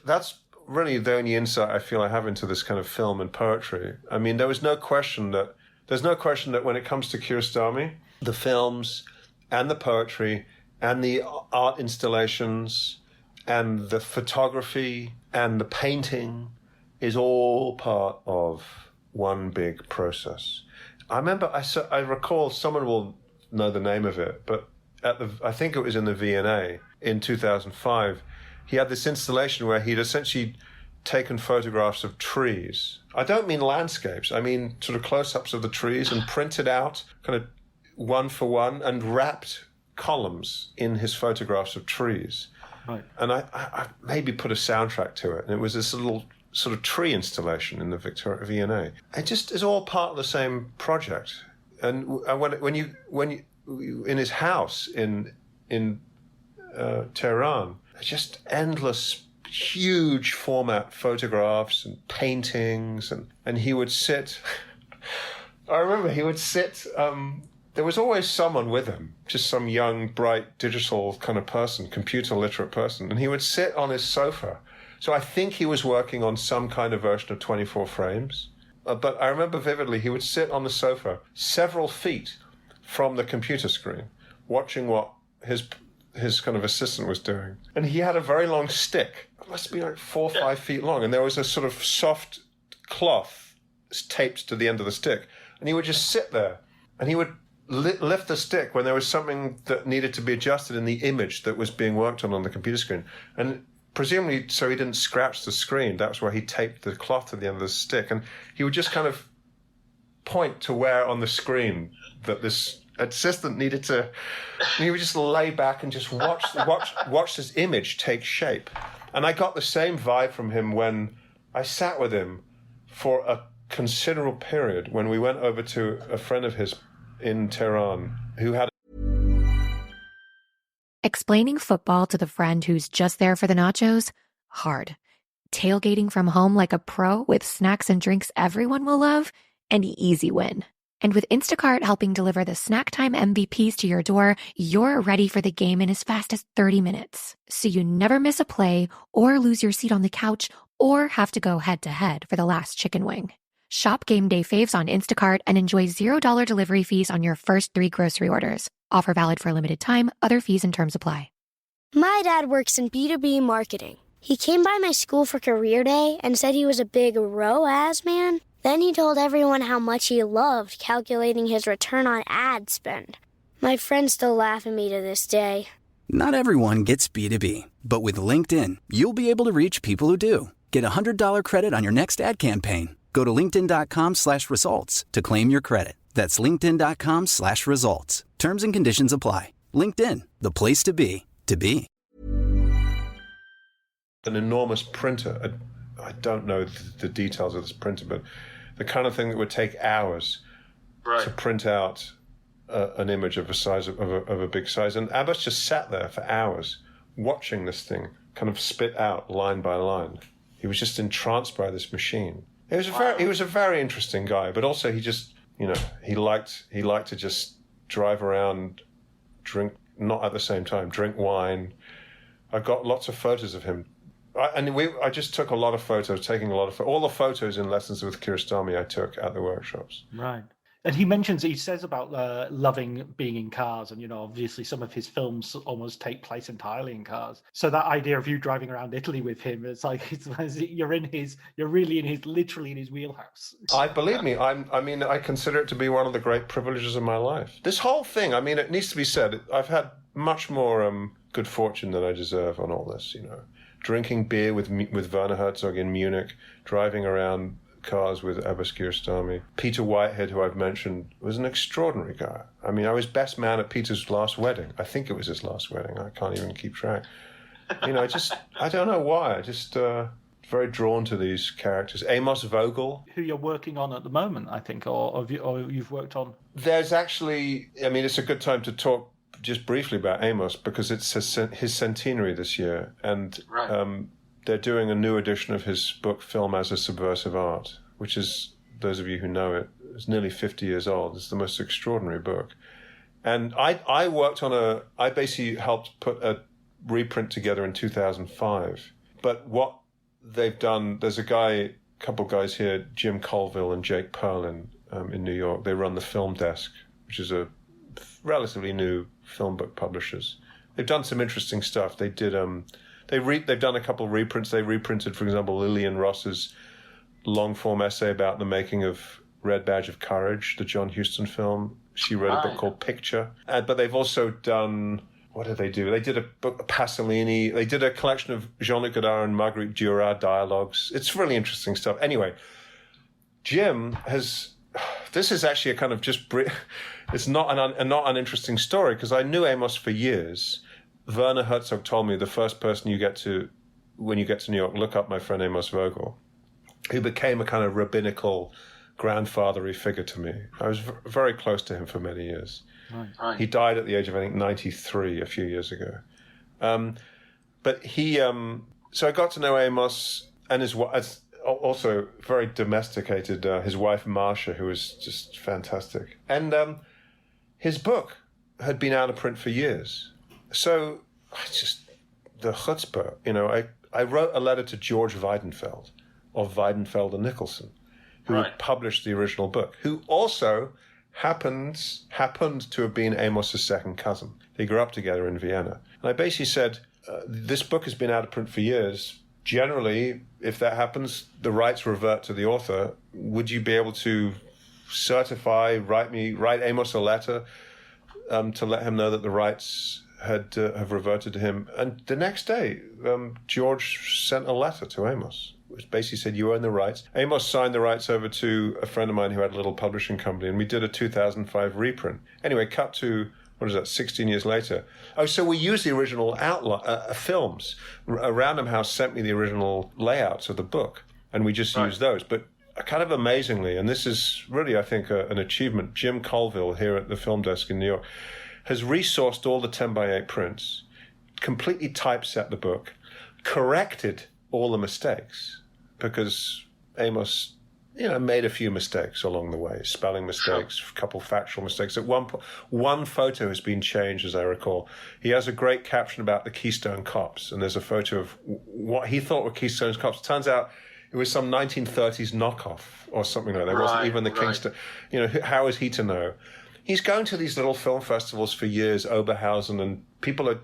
that's really the only insight I feel I have into this kind of film and poetry. I mean, there's no question that when it comes to Kiarostami, the films and the poetry and the art installations and the photography and the painting is all part of one big process. I remember, I recall, someone will know the name of it, but I think it was in the V&A in 2005, he had this installation where he'd essentially taken photographs of trees. I don't mean landscapes. I mean sort of close-ups of the trees, and printed out kind of one for one and wrapped columns in his photographs of trees. Right. And I maybe put a soundtrack to it. And it was this little sort of tree installation in the Victoria V&A. It just is all part of the same project. And when you in his house in Tehran, just endless, huge format photographs and paintings, and he would sit. I remember he would sit. There was always someone with him, just some young, bright, digital kind of person, computer literate person, and he would sit on his sofa. So I think he was working on some kind of version of 24 frames. But I remember vividly, he would sit on the sofa several feet from the computer screen, watching what his kind of assistant was doing. And he had a very long stick. It must be like 4 or 5 feet long. And there was a sort of soft cloth taped to the end of the stick. And he would just sit there. And he would lift the stick when there was something that needed to be adjusted in the image that was being worked on the computer screen. And presumably so he didn't scratch the screen. That's why he taped the cloth to the end of the stick. And he would just kind of point to where on the screen that this assistant needed to... And he would just lay back and just watch this image take shape. And I got the same vibe from him when I sat with him for a considerable period when we went over to a friend of his in Tehran who had... Explaining football to the friend who's just there for the nachos? Hard. Tailgating from home like a pro with snacks and drinks everyone will love? An easy win. And with Instacart helping deliver the snack time MVPs to your door, you're ready for the game in as fast as 30 minutes. So you never miss a play or lose your seat on the couch or have to go head-to-head for the last chicken wing. Shop Game Day Faves on Instacart and enjoy $0 delivery fees on your first 3 grocery orders. Offer valid for a limited time. Other fees and terms apply. My dad works in B2B marketing. He came by my school for career day and said he was a big ROAS man. Then he told everyone how much he loved calculating his return on ad spend. My friends still laugh at me to this day. Not everyone gets B2B, but with LinkedIn, you'll be able to reach people who do. Get a $100 credit on your next ad campaign. Go to linkedin.com/results to claim your credit. That's linkedin.com/results. Terms and conditions apply. LinkedIn, the place to be, to be. An enormous printer. I don't know the details of this printer, but the kind of thing that would take hours to print out an image of a big size. And Abbas just sat there for hours watching this thing kind of spit out line by line. He was just entranced by this machine. He was a very interesting guy, but also he just, he liked to just drive around, drink, not at the same time, drink wine. I got lots of photos of him. I just took a lot of photos, all the photos in Lessons with Kiarostami I took at the workshops. Right. And he says about loving being in cars, and obviously some of his films almost take place entirely in cars. So that idea of you driving around Italy with him, it's like you're literally in his wheelhouse. Believe me, I consider it to be one of the great privileges of my life. This whole thing, it needs to be said, I've had much more good fortune than I deserve on all this. Drinking beer with Werner Herzog in Munich, driving around cars with Abbas Kiarostami. Peter Whitehead, who I've mentioned, was an extraordinary guy. I was best man at Peter's last wedding. I think it was his last wedding. I can't even keep track. I don't know why. I just very drawn to these characters. Amos Vogel, who you're working on at the moment, I think, or you've worked on. There's actually, it's a good time to talk just briefly about Amos because it's his centenary this year, and they're doing a new edition of his book, Film as a Subversive Art, which is, those of you who know it, is nearly 50 years old. It's the most extraordinary book. And I basically helped put a reprint together in 2005. But what they've done, there's a couple guys here, Jim Colville and Jake Perlin in New York. They run the Film Desk, which is a relatively new film book publishers. They've done some interesting stuff. They did... They've done a couple of reprints. They reprinted, for example, Lillian Ross's long-form essay about the making of Red Badge of Courage, the John Huston film. She wrote a book called Picture. But they've also done... What did they do? They did a book of Pasolini. They did a collection of Jean-Luc Godard and Marguerite Duras dialogues. It's really interesting stuff. Anyway, Jim has... This is actually a kind of just... It's not an uninteresting story because I knew Amos for years. Werner Herzog told me the first person when you get to New York, look up my friend Amos Vogel. who became a kind of rabbinical grandfather-y figure to me. I was very close to him for many years. Right. He died at the age of, I think, 93 a few years ago. But he, so I got to know Amos and his wife, also very domesticated, his wife, Marcia, who was just fantastic. And his book had been out of print for years. So the chutzpah, I wrote a letter to George Weidenfeld of Weidenfeld and Nicholson, who had published the original book, who also happened to have been Amos's second cousin. They grew up together in Vienna. And I basically said, this book has been out of print for years. Generally, if that happens, the rights revert to the author. Would you be able to write Amos a letter to let him know that the rights have reverted to him? And the next day, George sent a letter to Amos, which basically said, you own the rights. Amos signed the rights over to a friend of mine who had a little publishing company, and we did a 2005 reprint. Anyway, cut to, 16 years later. Oh, so we used the original films. Random House sent me the original layouts of the book, and we just used those. But kind of amazingly, and this is really, I think, an achievement, Jim Colville here at the Film Desk in New York has resourced all the 10x8 prints, completely typeset the book, corrected all the mistakes, because Amos, made a few mistakes along the way, spelling mistakes, a couple factual mistakes. At one photo has been changed, as I recall. He has a great caption about the Keystone Cops, and there's a photo of what he thought were Keystone Cops. Turns out it was some 1930s knockoff or something like that. It wasn't even the Kingston. How is he to know? He's going to these little film festivals for years, Oberhausen, and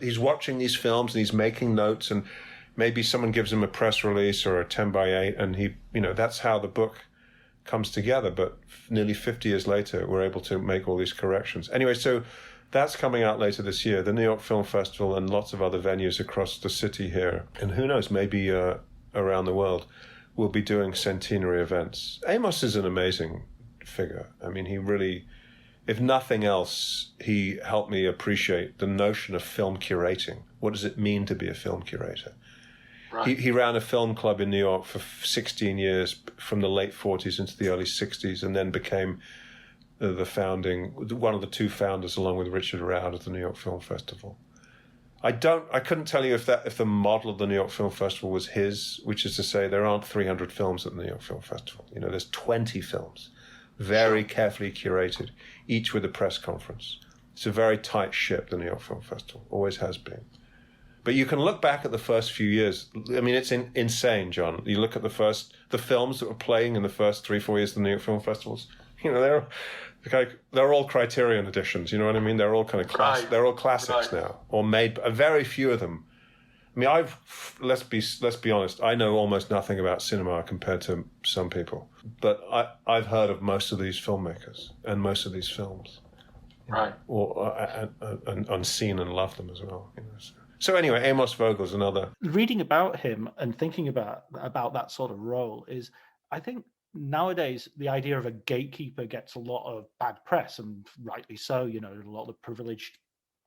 he's watching these films and he's making notes, and maybe someone gives him a press release or a 10x8, and he, that's how the book comes together. But nearly 50 years later, we're able to make all these corrections. Anyway, so that's coming out later this year, the New York Film Festival and lots of other venues across the city here. And who knows, maybe around the world, we'll be doing centenary events. Amos is an amazing figure. I mean, he really, if nothing else, he helped me appreciate the notion of film curating. What does it mean to be a film curator? He ran a film club in New York for 16 years, from the late 40s into the early 60s, and then became one of the two founders, along with Richard Roud, of the New York Film Festival. I couldn't tell you if the model of the New York Film Festival was his, which is to say there aren't 300 films at the New York Film Festival. There's 20 films, very carefully curated, each with a press conference. It's a very tight ship, the New York Film Festival, always has been. But you can look back at the first few years. I mean, it's insane, John. You look at the films that were playing in the first 3-4 years of the New York Film Festivals. They're all Criterion editions. You know what I mean? They're all kind of they're all classics now, or made. Very few of them. I mean, let's be honest. I know almost nothing about cinema compared to some people, but I've heard of most of these filmmakers and most of these films, and seen and loved them as well. So anyway, Amos Vogel's another. Reading about him and thinking about that sort of role is, I think nowadays the idea of a gatekeeper gets a lot of bad press, and rightly so. A lot of the privilege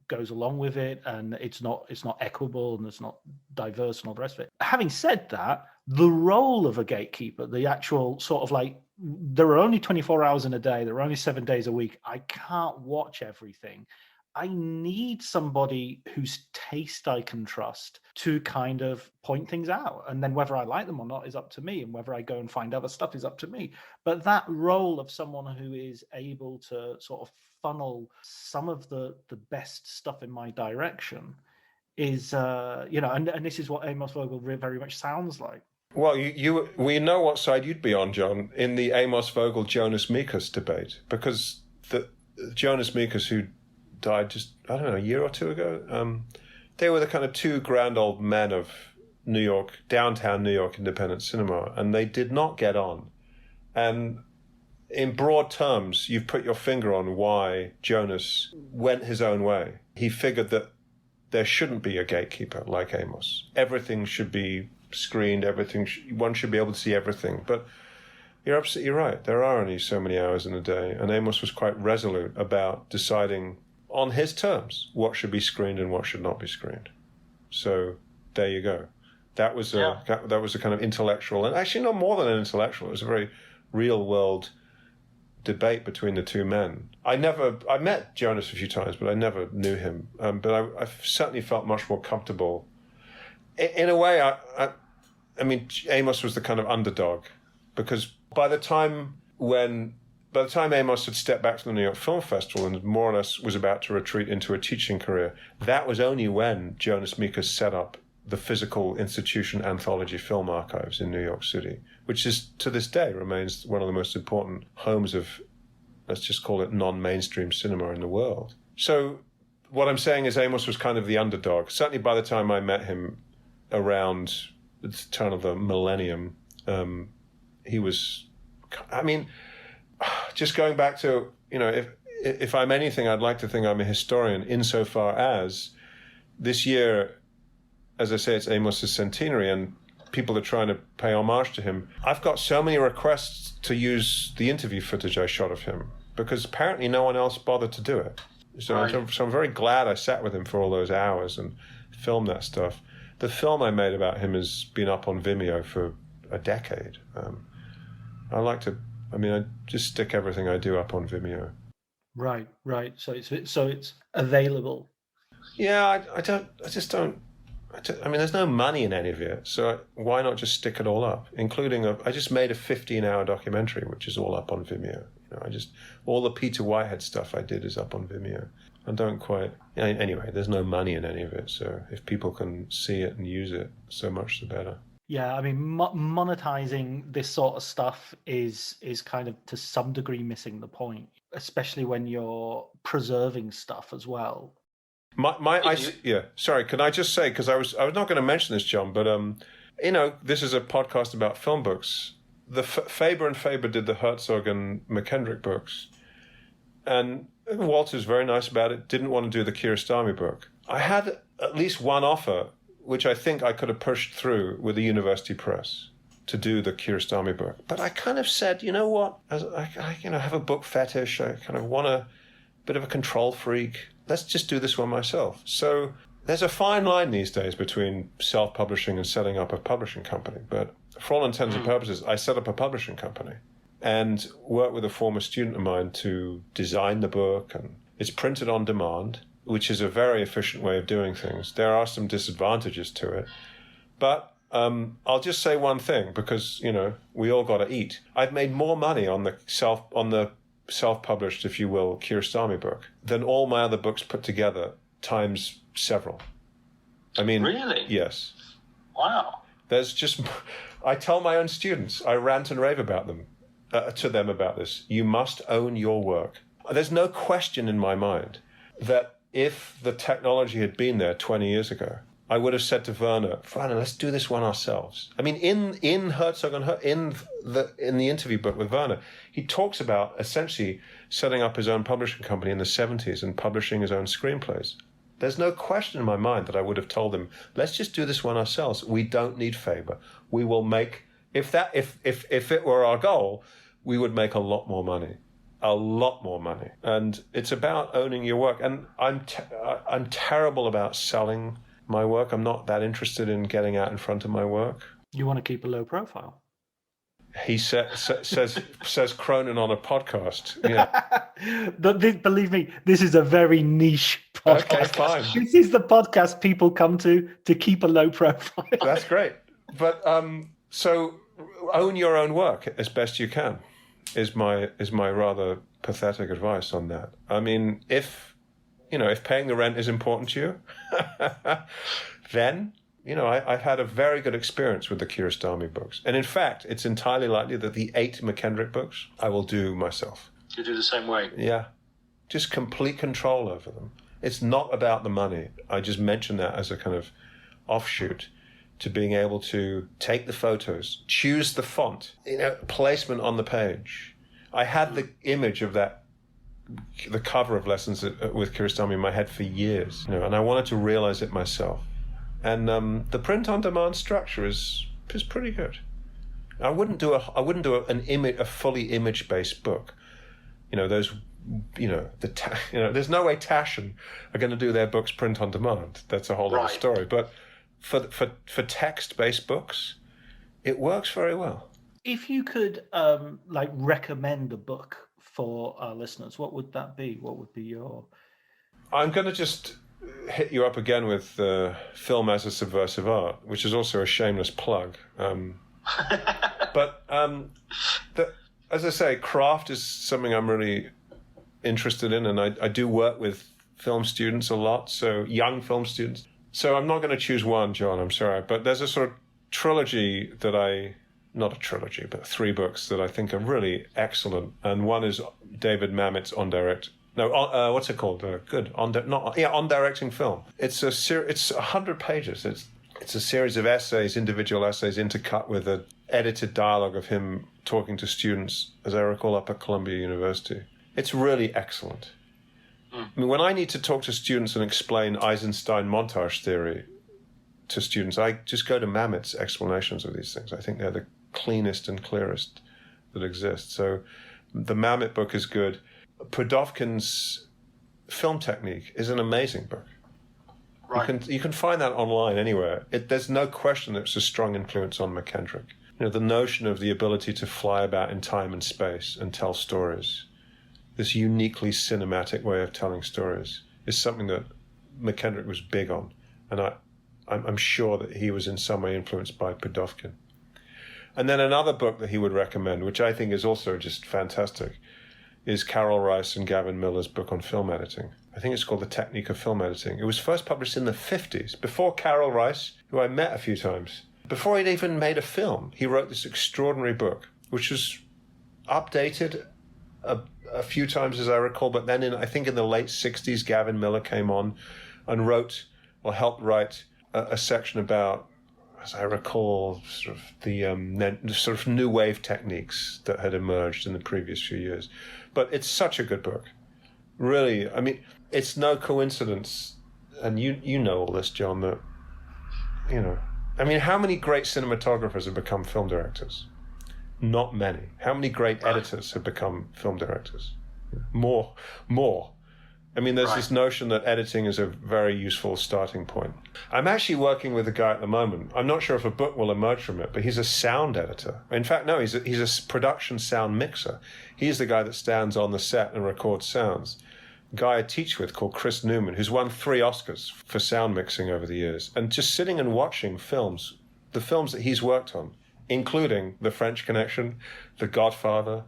goes along with it, and it's not equitable, and it's not diverse, and all the rest of it. Having said that, the role of a gatekeeper, the actual sort of there are only 24 hours in a day, there are only 7 days a week. I can't watch everything. I need somebody whose taste I can trust to kind of point things out. And then whether I like them or not is up to me. And whether I go and find other stuff is up to me. But that role of someone who is able to sort of funnel some of the best stuff in my direction is, and this is what Amos Vogel very much sounds like. Well, we know what side you'd be on, John, in the Amos Vogel Jonas Mekas debate, because the Jonas Mekas, who died just, a year or two ago. They were the kind of two grand old men of New York, downtown New York independent cinema, and they did not get on. And in broad terms, you've put your finger on why Jonas went his own way. He figured that there shouldn't be a gatekeeper like Amos. Everything should be screened, one should be able to see everything. But you're absolutely right. There are only so many hours in a day, and Amos was quite resolute about deciding on his terms what should be screened and what should not be screened. So there you go. That was a kind of intellectual, and actually not more than an intellectual. It was a very real world debate between the two men. I met Jonas a few times, but I never knew him. But I certainly felt much more comfortable. In a way, I mean, Amos was the kind of underdog, because by the time Amos had stepped back to the New York Film Festival and more or less was about to retreat into a teaching career, that was only when Jonas Mekas set up the physical institution Anthology Film Archives in New York City, which is, to this day, remains one of the most important homes of, let's just call it, non-mainstream cinema in the world. So what I'm saying is Amos was kind of the underdog. Certainly by the time I met him around the turn of the millennium, he was, I mean, just going back to, if I'm anything, I'd like to think I'm a historian insofar as this year, as I say, it's Amos's centenary and people are trying to pay homage to him. I've got so many requests to use the interview footage I shot of him because apparently no one else bothered to do it. So I'm very glad I sat with him for all those hours and filmed that stuff. The film I made about him has been up on Vimeo for a decade. I just stick everything I do up on Vimeo. Right. So it's available. Yeah, I mean, there's no money in any of it, so why not just stick it all up? Including I just made a 15-hour documentary, which is all up on Vimeo. All the Peter Whitehead stuff I did is up on Vimeo. I don't quite. Anyway, there's no money in any of it, so if people can see it and use it, so much the better. Yeah, I mean, monetizing this sort of stuff is kind of to some degree missing the point, especially when you're preserving stuff as well. Sorry, can I just say, because I was not going to mention this, John, but this is a podcast about film books. The Faber and Faber did the Herzog and MacKendrick books, and Walter's very nice about it. Didn't want to do the Kiarostami book. I had at least one offer, which I think I could have pushed through with the university press to do the Kiarostami book, but I kind of said, you know what? I have a book fetish. I kind of want a bit of a control freak. Let's just do this one myself. So there's a fine line these days between self-publishing and setting up a publishing company. But for all intents and purposes, I set up a publishing company and worked with a former student of mine to design the book. And it's printed on demand, which is a very efficient way of doing things. There are some disadvantages to it. But I'll just say one thing, because, we all got to eat. I've made more money on the self-published, if you will, Kiarostami book than all my other books put together times several. I mean, really? Yes. Wow. I tell my own students, I rant and rave about them, to them about this. You must own your work. There's no question in my mind that if the technology had been there 20 years ago, I would have said to Werner, let's do this one ourselves. I mean, in Herzog and in the interview book with Werner, he talks about essentially setting up his own publishing company in the 70s and publishing his own screenplays. There's no question in my mind that I would have told him, let's just do this one ourselves. We don't need Faber. We will make, if it were our goal, we would make a lot more money. And it's about owning your work. And I'm terrible about selling my work. I'm not that interested in getting out in front of my work. You want to keep a low profile. He says Cronin on a podcast. Yeah. Believe me, this is a very niche podcast. Okay, fine. This is the podcast people come to keep a low profile. That's great. But so own your own work as best you can is my rather pathetic advice on that. I mean, if paying the rent is important to you, then, I've had a very good experience with the Kiarostami books. And in fact, it's entirely likely that the 8 MacKendrick books I will do myself. You do the same way? Yeah. Just complete control over them. It's not about the money. I just mention that as a kind of offshoot to being able to take the photos, choose the font, placement on the page. I had the image of the cover of Lessons with Kiarostami in my head for years, and I wanted to realize it myself. And the print-on-demand structure is pretty good. I wouldn't do a fully image-based book. There's no way Taschen are going to do their books print-on-demand. That's a whole other story. But for text-based books, it works very well. If you could recommend a book for our listeners, what would that be? What would be your... I'm going to just hit you up again with Film as a Subversive Art, which is also a shameless plug. But as I say, craft is something I'm really interested in, and I do work with film students a lot, so young film students. So I'm not going to choose one, John, I'm sorry, but there's a sort of trilogy that not a trilogy, but 3 books that I think are really excellent. And one is David Mamet's On what's it called? On Directing Film. It's 100 pages. It's a series of essays, individual essays, intercut with an edited dialogue of him talking to students, as I recall, up at Columbia University. It's really excellent. I mean, when I need to talk to students and explain Eisenstein montage theory to students, I just go to Mamet's explanations of these things. I think they're the cleanest and clearest that exist. So the Mamet book is good. Pudovkin's Film Technique is an amazing book. Right. You can find that online anywhere. There's no question that it's a strong influence on MacKendrick. The notion of the ability to fly about in time and space and tell stories, this uniquely cinematic way of telling stories, is something that MacKendrick was big on. And I'm sure that he was in some way influenced by Pudovkin. And then another book that he would recommend, which I think is also just fantastic, is Carol Rice and Gavin Miller's book on film editing. I think it's called The Technique of Film Editing. It was first published in the 50s, before Carol Rice, who I met a few times. Before he'd even made a film, he wrote this extraordinary book, which was updated a few times, as I recall, but then I think in the late 60s, Gavin Miller came on and helped write a section about, as I recall, sort of the sort of new wave techniques that had emerged in the previous few years. But it's such a good book. Really, I mean, it's no coincidence, and you know all this, John, that, I mean, how many great cinematographers have become film directors? Not many. How many great editors have become film directors? More. I mean, there's this notion that editing is a very useful starting point. I'm actually working with a guy at the moment. I'm not sure if a book will emerge from it, but he's a sound editor. In fact, no, he's a production sound mixer. He's the guy that stands on the set and records sounds. A guy I teach with called Chris Newman, who's won 3 Oscars for sound mixing over the years. And just sitting and watching films, the films that he's worked on, including The French Connection, The Godfather,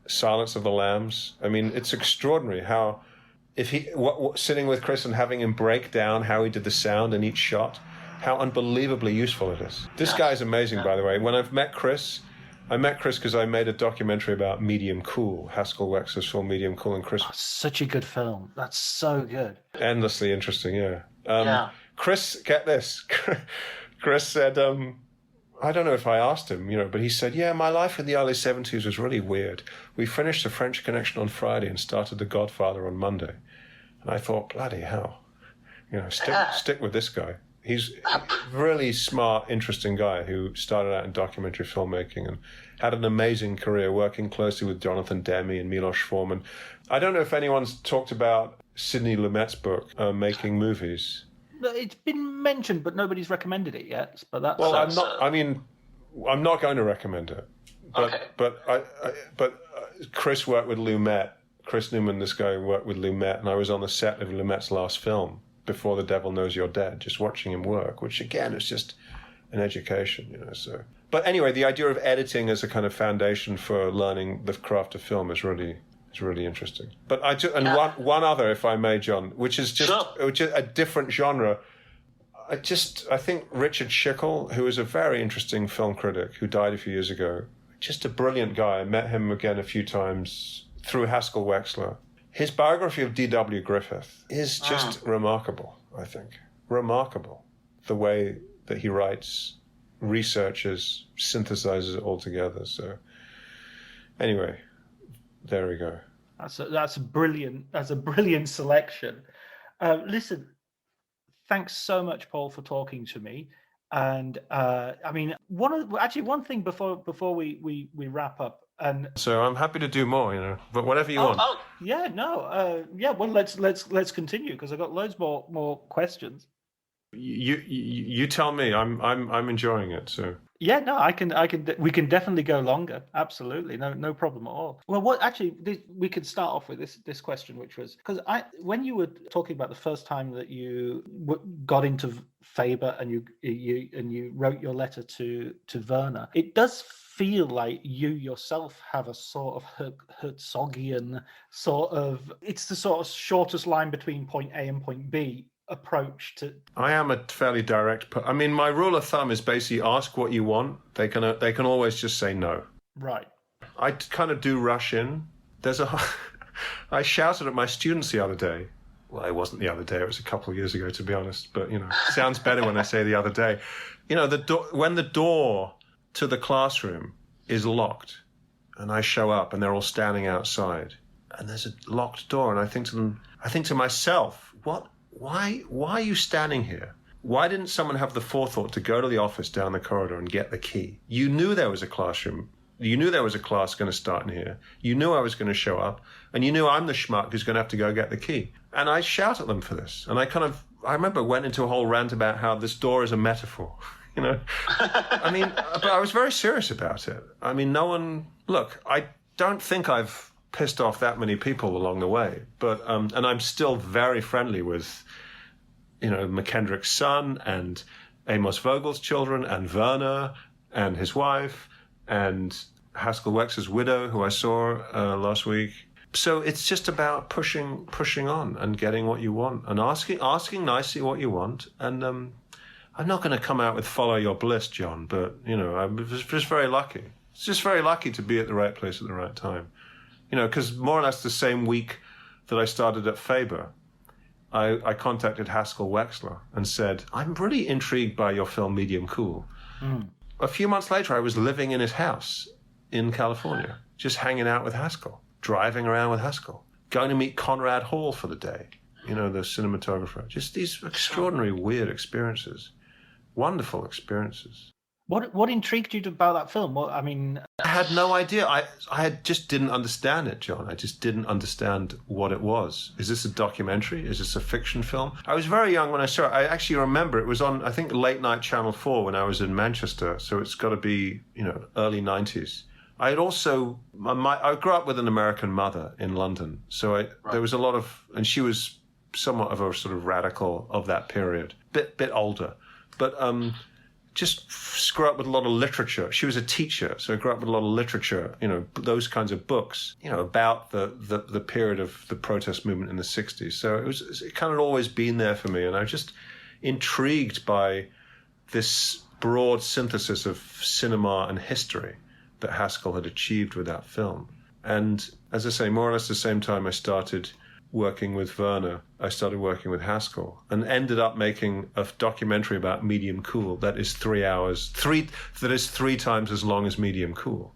Silence of the Lambs. I mean, it's extraordinary how... sitting with Chris and having him break down how he did the sound in each shot, how unbelievably useful it is. This guy is amazing, by the way. When I met Chris because I made a documentary about Medium Cool, Haskell Wexler's film Medium Cool, and Chris... Oh, such a good film. That's so good. Endlessly interesting, yeah. Chris, get this. Chris said, I don't know if I asked him, but he said, yeah, my life in the early 70s was really weird. We finished The French Connection on Friday and started The Godfather on Monday. And I thought, bloody hell, stick with this guy. He's a really smart, interesting guy who started out in documentary filmmaking and had an amazing career working closely with Jonathan Demme and Milos Forman. I don't know if anyone's talked about Sidney Lumet's book, Making Movies. It's been mentioned, but nobody's recommended it yet. But that's I'm not going to recommend it. But Chris worked with Lumet. Chris Newman, this guy, worked with Lumet, and I was on the set of Lumet's last film, Before the Devil Knows You're Dead, just watching him work, which again is just an education, So, but anyway, the idea of editing as a kind of foundation for learning the craft of film is really interesting. But one other, if I may, John, which is just a different genre. I think Richard Schickel, who is a very interesting film critic who died a few years ago, just a brilliant guy. I met him again a few times through Haskell Wexler. His biography of D.W. Griffith is just remarkable, I think. Remarkable. The way that he writes, researches, synthesizes it all together. So anyway, there we go. That's a brilliant selection. Listen, thanks so much, Paul, for talking to me. And I mean, one thing before we wrap up. And so I'm happy to do more, but whatever you want. Oh, yeah, no, yeah. Well, let's continue because I've got loads more questions. You tell me. I'm enjoying it. So yeah, no, we can definitely go longer. Absolutely, no problem at all. Well, we could start off with this question, which was because when you were talking about the first time that you got into Faber and you wrote your letter to Werner, it does feel like you yourself have a sort of Herzogian sort of, it's the sort of shortest line between point A and point B approach to. I am a fairly direct. I mean, my rule of thumb is basically ask what you want. They can always just say no. Right. I kind of do rush in. I shouted at my students the other day. Well, it wasn't the other day. It was a couple of years ago, to be honest. But it sounds better when I say the other day. When the door to the classroom is locked, and I show up, and they're all standing outside, and there's a locked door, and I think to myself, what? Why are you standing here? Why didn't someone have the forethought to go to the office down the corridor and get the key? You knew there was a classroom. You knew there was a class going to start in here. You knew I was going to show up, and you knew I'm the schmuck who's going to have to go get the key. And I shout at them for this. And I remember went into a whole rant about how this door is a metaphor. I mean, but I was very serious about it. I mean, I don't think I've pissed off that many people along the way, but and I'm still very friendly with MacKendrick's son and Amos Vogel's children and Werner and his wife and Haskell Wexler's widow, who I saw last week. So it's just about pushing on and getting what you want and asking nicely what you want. And I'm not going to come out with follow your bliss, John, but I'm just very lucky. It's just very lucky to be at the right place at the right time. Because more or less the same week that I started at Faber, I contacted Haskell Wexler and said, I'm really intrigued by your film Medium Cool. Mm. A few months later, I was living in his house in California, just hanging out with Haskell, driving around with Haskell, going to meet Conrad Hall for the day, the cinematographer. Just these extraordinary, weird experiences, wonderful experiences. What intrigued you about that film? I had no idea. I just didn't understand it, John. I just didn't understand what it was. Is this a documentary? Is this a fiction film? I was very young when I saw it. I actually remember it was on, I think, late night Channel 4 when I was in Manchester. So it's got to be, early 90s. I had also, I grew up with an American mother in London. So there was a lot of, and she was somewhat of a sort of radical of that period, bit older. But just grew up with a lot of literature. She was a teacher, so I grew up with a lot of literature, those kinds of books, about the period of the protest movement in the 60s. So it kind of always been there for me. And I was just intrigued by this broad synthesis of cinema and history that Haskell had achieved with that film. And as I say, more or less the same time I started working with Werner, I started working with Haskell and ended up making a documentary about Medium Cool that is 3 hours, that is 3 times as long as Medium Cool.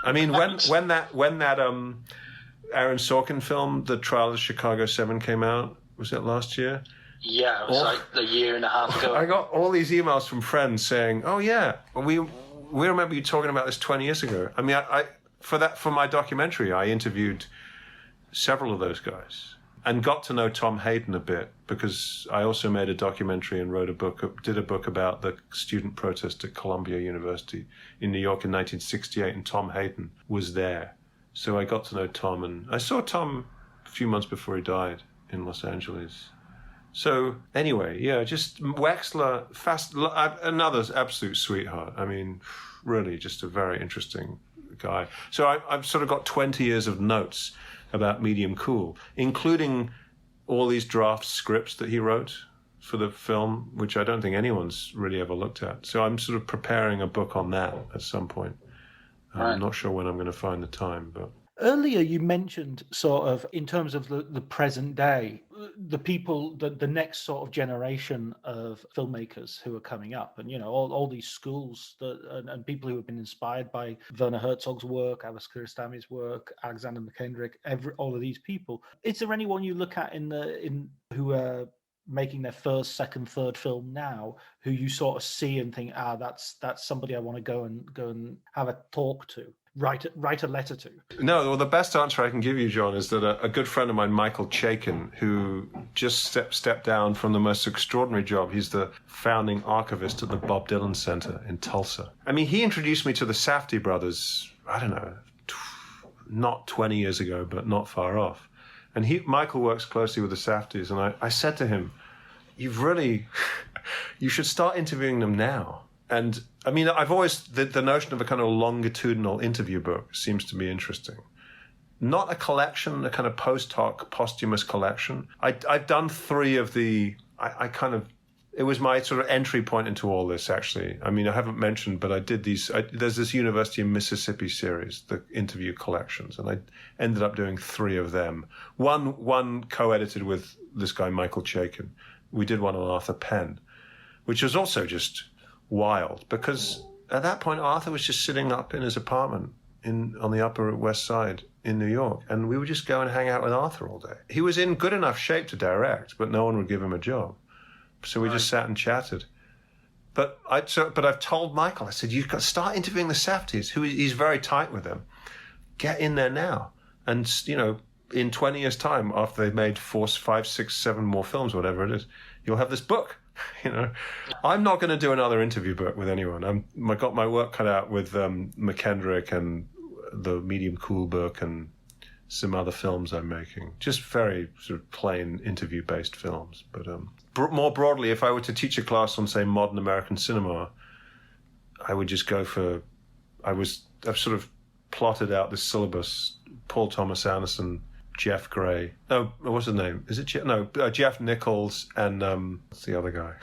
I mean, when that Aaron Sorkin film, The Trial of the Chicago 7, came out, was it last year? Yeah, it was like a year and a half ago. I got all these emails from friends saying, "Oh yeah, we remember you talking about this 20 years ago." I mean, for my documentary, I interviewed several of those guys and got to know Tom Hayden a bit because I also made a documentary and did a book about the student protest at Columbia University in New York in 1968, and Tom Hayden was there. So I got to know Tom, and I saw Tom a few months before he died in Los Angeles. So anyway, yeah, just Wexler, another absolute sweetheart. I mean, really just a very interesting guy. So I've sort of got 20 years of notes about Medium Cool, including all these draft scripts that he wrote for the film, which I don't think anyone's really ever looked at. So I'm sort of preparing a book on that at some point. I'm not sure when I'm going to find the time, but... Earlier you mentioned sort of in terms of the present day, the people, the next sort of generation of filmmakers who are coming up, and all these schools and people who have been inspired by Werner Herzog's work, Abbas Kiarostami's work, Alexander MacKendrick, all of these people. Is there anyone you look at in who are making their first, second, third film now who you sort of see and think, that's somebody I want to go and have a talk to? write a letter to? No, well, the best answer I can give you, John, is that a good friend of mine, Michael Chaikin, who just stepped down from the most extraordinary job. He's the founding archivist at the Bob Dylan Center in Tulsa. I mean, he introduced me to the Safdie brothers, I don't know, not 20 years ago, but not far off. And Michael works closely with the Safdies, and I said to him, you should start interviewing them now. And I mean, I've always, the notion of a kind of longitudinal interview book seems to be interesting. Not a collection, a kind of post hoc, posthumous collection. I've done 3 of the, it was my sort of entry point into all this, actually. I mean, I haven't mentioned, but I did these, there's this University of Mississippi series, the interview collections, and I ended up doing 3 of them. One co-edited with this guy, Michael Chaikin. We did one on Arthur Penn, which was also just wild, because at that point Arthur was just sitting up in his apartment on the Upper West Side in New York, and we would just go and hang out with Arthur all day. He was in good enough shape to direct, but no one would give him a job, so we just sat and chatted. But I've told Michael, I said, you've got to start interviewing the Safdies. He's very tight with them. Get in there now, and in 20 years' time, after they've made 4, 5, 6, 7 more films, whatever it is, you'll have this book. I'm not going to do another interview book with anyone. I got my work cut out with MacKendrick and the Medium Cool book and some other films I'm making. Just very sort of plain interview-based films. But more broadly, if I were to teach a class on, say, modern American cinema, I would just go for... I've sort of plotted out this syllabus: Paul Thomas Anderson, Jeff Gray. No, what's his name? Is it Jeff? No, Jeff Nichols and what's the other guy?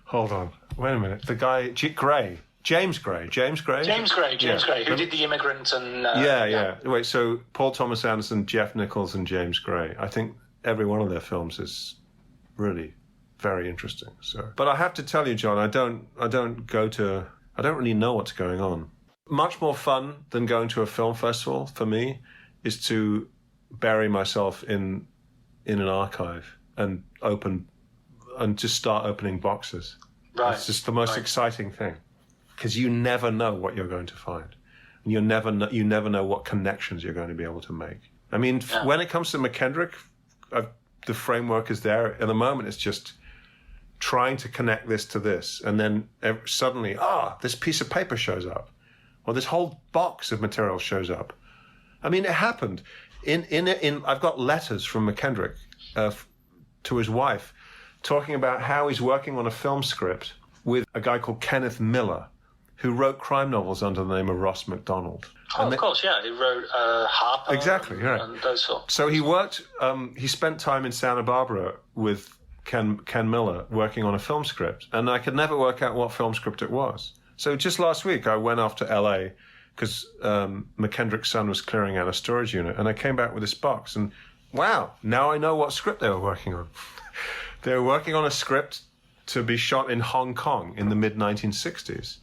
Hold on, wait a minute. The guy Gray, James Gray, who did The Immigrant and yeah. Wait, so Paul Thomas Anderson, Jeff Nichols, and James Gray. I think every one of their films is really very interesting. So, but I have to tell you, John, I don't really know what's going on. Much more fun than going to a film festival for me is to bury myself in an archive and just start opening boxes. Right. It's just the most exciting thing, because you never know what you're going to find, and you never know what connections you're going to be able to make. I mean, when it comes to MacKendrick, the framework is there. At the moment, it's just trying to connect this to this, and then suddenly, this piece of paper shows up, or this whole box of material shows up. I mean, it happened. I've got letters from MacKendrick to his wife talking about how he's working on a film script with a guy called Kenneth Miller, who wrote crime novels under the name of Ross MacDonald. Oh, of course, yeah. He wrote Harper. Exactly, right. And those films. So he spent time in Santa Barbara with Ken Miller working on a film script, and I could never work out what film script it was. So just last week, I went off to L.A., because MacKendrick's son was clearing out a storage unit, and I came back with this box, and wow, now I know what script they were working on. They were working on a script to be shot in Hong Kong in the mid-1960s.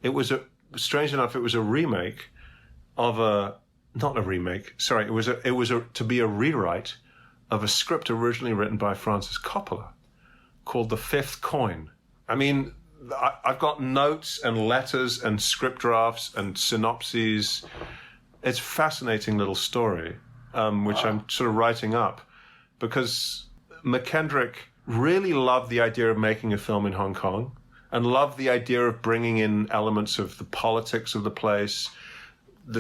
It was strange enough, it was a remake of to be a rewrite of a script originally written by Francis Coppola called The Fifth Coin. I mean, I've got notes and letters and script drafts and synopses. It's a fascinating little story, which I'm sort of writing up, because MacKendrick really loved the idea of making a film in Hong Kong and loved the idea of bringing in elements of the politics of the place, the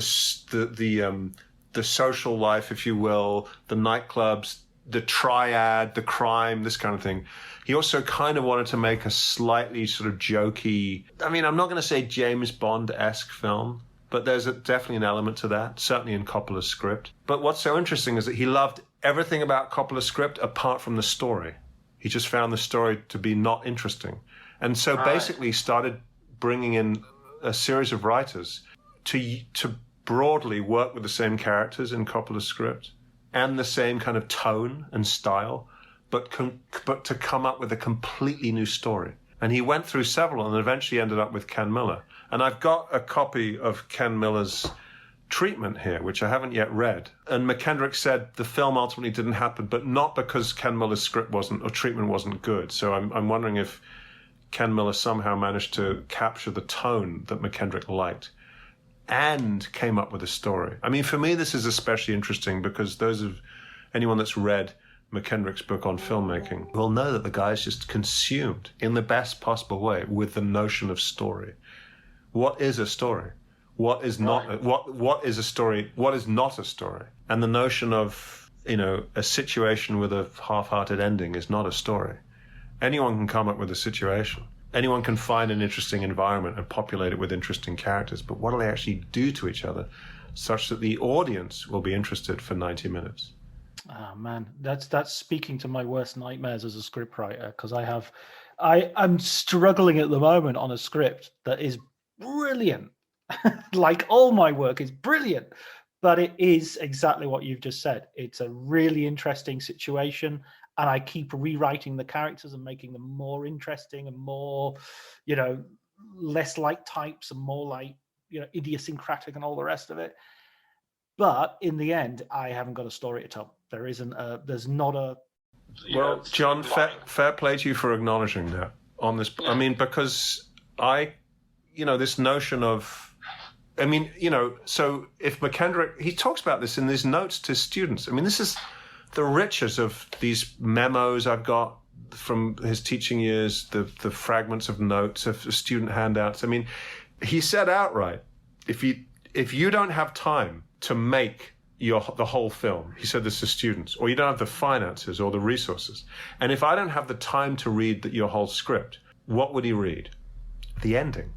social life, if you will, the nightclubs, the triad, the crime, this kind of thing. He also kind of wanted to make a slightly sort of jokey, I mean, I'm not going to say James Bond-esque film, but there's definitely an element to that, certainly in Coppola's script. But what's so interesting is that he loved everything about Coppola's script apart from the story. He just found the story to be not interesting. And so basically started bringing in a series of writers to broadly work with the same characters in Coppola's script and the same kind of tone and style, but to come up with a completely new story. And he went through several and eventually ended up with Ken Miller. And I've got a copy of Ken Miller's treatment here, which I haven't yet read. And MacKendrick said the film ultimately didn't happen, but not because Ken Miller's script or treatment wasn't good. So I'm wondering if Ken Miller somehow managed to capture the tone that MacKendrick liked and came up with a story. I mean, for me, this is especially interesting because anyone that's read MacKendrick's book on filmmaking will know that the guy's just consumed in the best possible way with the notion of story. What is a story? What is not? What is a story? What is not a story? And the notion of, a situation with a half-hearted ending is not a story. Anyone can come up with a situation. Anyone can find an interesting environment and populate it with interesting characters. But what do they actually do to each other such that the audience will be interested for 90 minutes? Oh man, that's speaking to my worst nightmares as a scriptwriter, because I'm struggling at the moment on a script that is brilliant. Like all my work is brilliant, but it is exactly what you've just said. It's a really interesting situation, and I keep rewriting the characters and making them more interesting and more, less like types and more like, idiosyncratic and all the rest of it. But in the end, I haven't got a story to tell. There's not a... Well, John, fair play to you for acknowledging that on this. I mean, because this notion of, so if MacKendrick, he talks about this in his notes to students. I mean, this is the riches of these memos I've got from his teaching years, the fragments of notes, of student handouts. I mean, he said outright, if you don't have time to make the whole film, he said this to students, or you don't have the finances or the resources, and if I don't have the time to read your whole script, what would he read? The ending,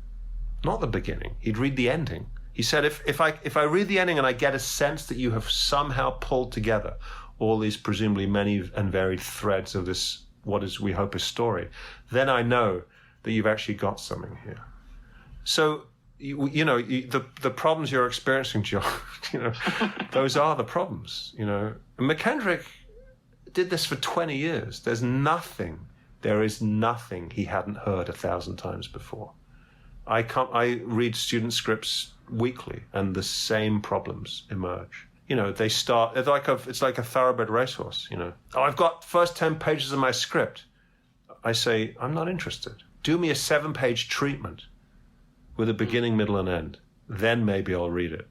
not the beginning. He'd read the ending. He said, if I read the ending and I get a sense that you have somehow pulled together all these presumably many and varied threads of this, what is we hope a story, then I know that you've actually got something here. So the problems you're experiencing, John, those are the problems, And MacKendrick did this for 20 years. There is nothing he hadn't heard 1,000 times before. I read student scripts weekly and the same problems emerge. They start, it's like a thoroughbred racehorse, I've got first 10 pages of my script. I say, I'm not interested. Do me a 7-page treatment with a beginning, middle, and end. Then maybe I'll read it.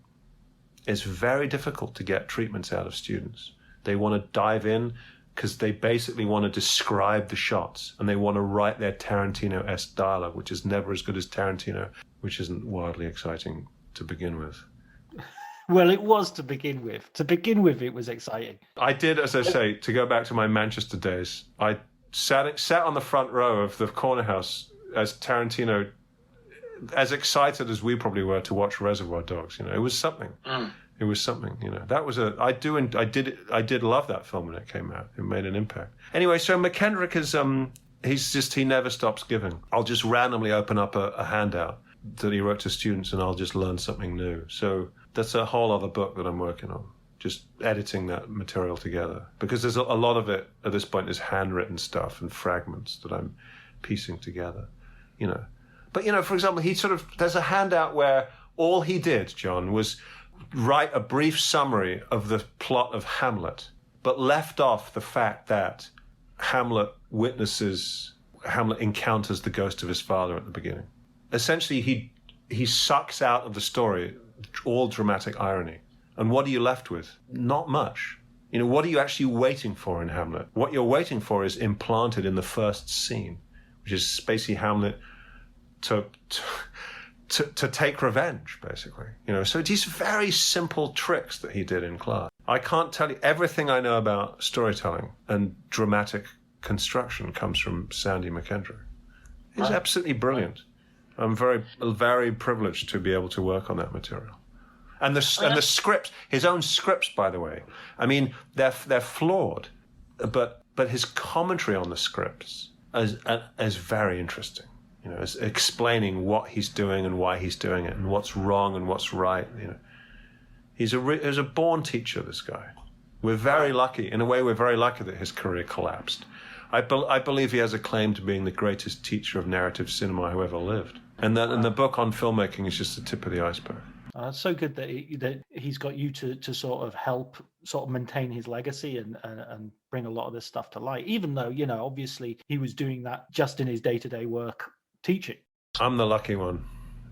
It's very difficult to get treatments out of students. They want to dive in because they basically want to describe the shots and they want to write their Tarantino-esque dialogue, which is never as good as Tarantino, which isn't wildly exciting to begin with. Well, it was to begin with. To begin with, it was exciting. I did, as I say, to go back to my Manchester days, I sat on the front row of the corner house as Tarantino, as excited as we probably were to watch Reservoir Dogs. It was something. It was something. That was I did love that film when it came out. It made an impact. Anyway, so MacKendrick is he never stops giving. I'll just randomly open up a handout that he wrote to students and I'll just learn something new. So that's a whole other book that I'm working on, just editing that material together, because there's a lot of it at this point is handwritten stuff and fragments that I'm piecing together, But, for example, there's a handout where all he did, John, was write a brief summary of the plot of Hamlet, but left off the fact that Hamlet encounters the ghost of his father at the beginning. Essentially, he sucks out of the story all dramatic irony. And what are you left with? Not much. What are you actually waiting for in Hamlet? What you're waiting for is implanted in the first scene, which is Spacey Hamlet to take revenge, basically. So these very simple tricks that he did in class. I can't tell you everything I know about storytelling and dramatic construction comes from Sandy MacKendrick. He's absolutely brilliant. I'm very, very privileged to be able to work on that material. And the scripts, his own scripts, by the way. I mean, they're flawed, but his commentary on the scripts is very interesting. Is explaining what he's doing and why he's doing it and what's wrong and what's right. He's a born teacher, this guy. We're very lucky. In a way, we're very lucky that his career collapsed. I believe he has a claim to being the greatest teacher of narrative cinema who ever lived. And the book on filmmaking is just the tip of the iceberg. It's so good that he's got you to sort of help sort of maintain his legacy and bring a lot of this stuff to light, even though, obviously he was doing that just in his day-to-day work teaching. I'm the lucky one.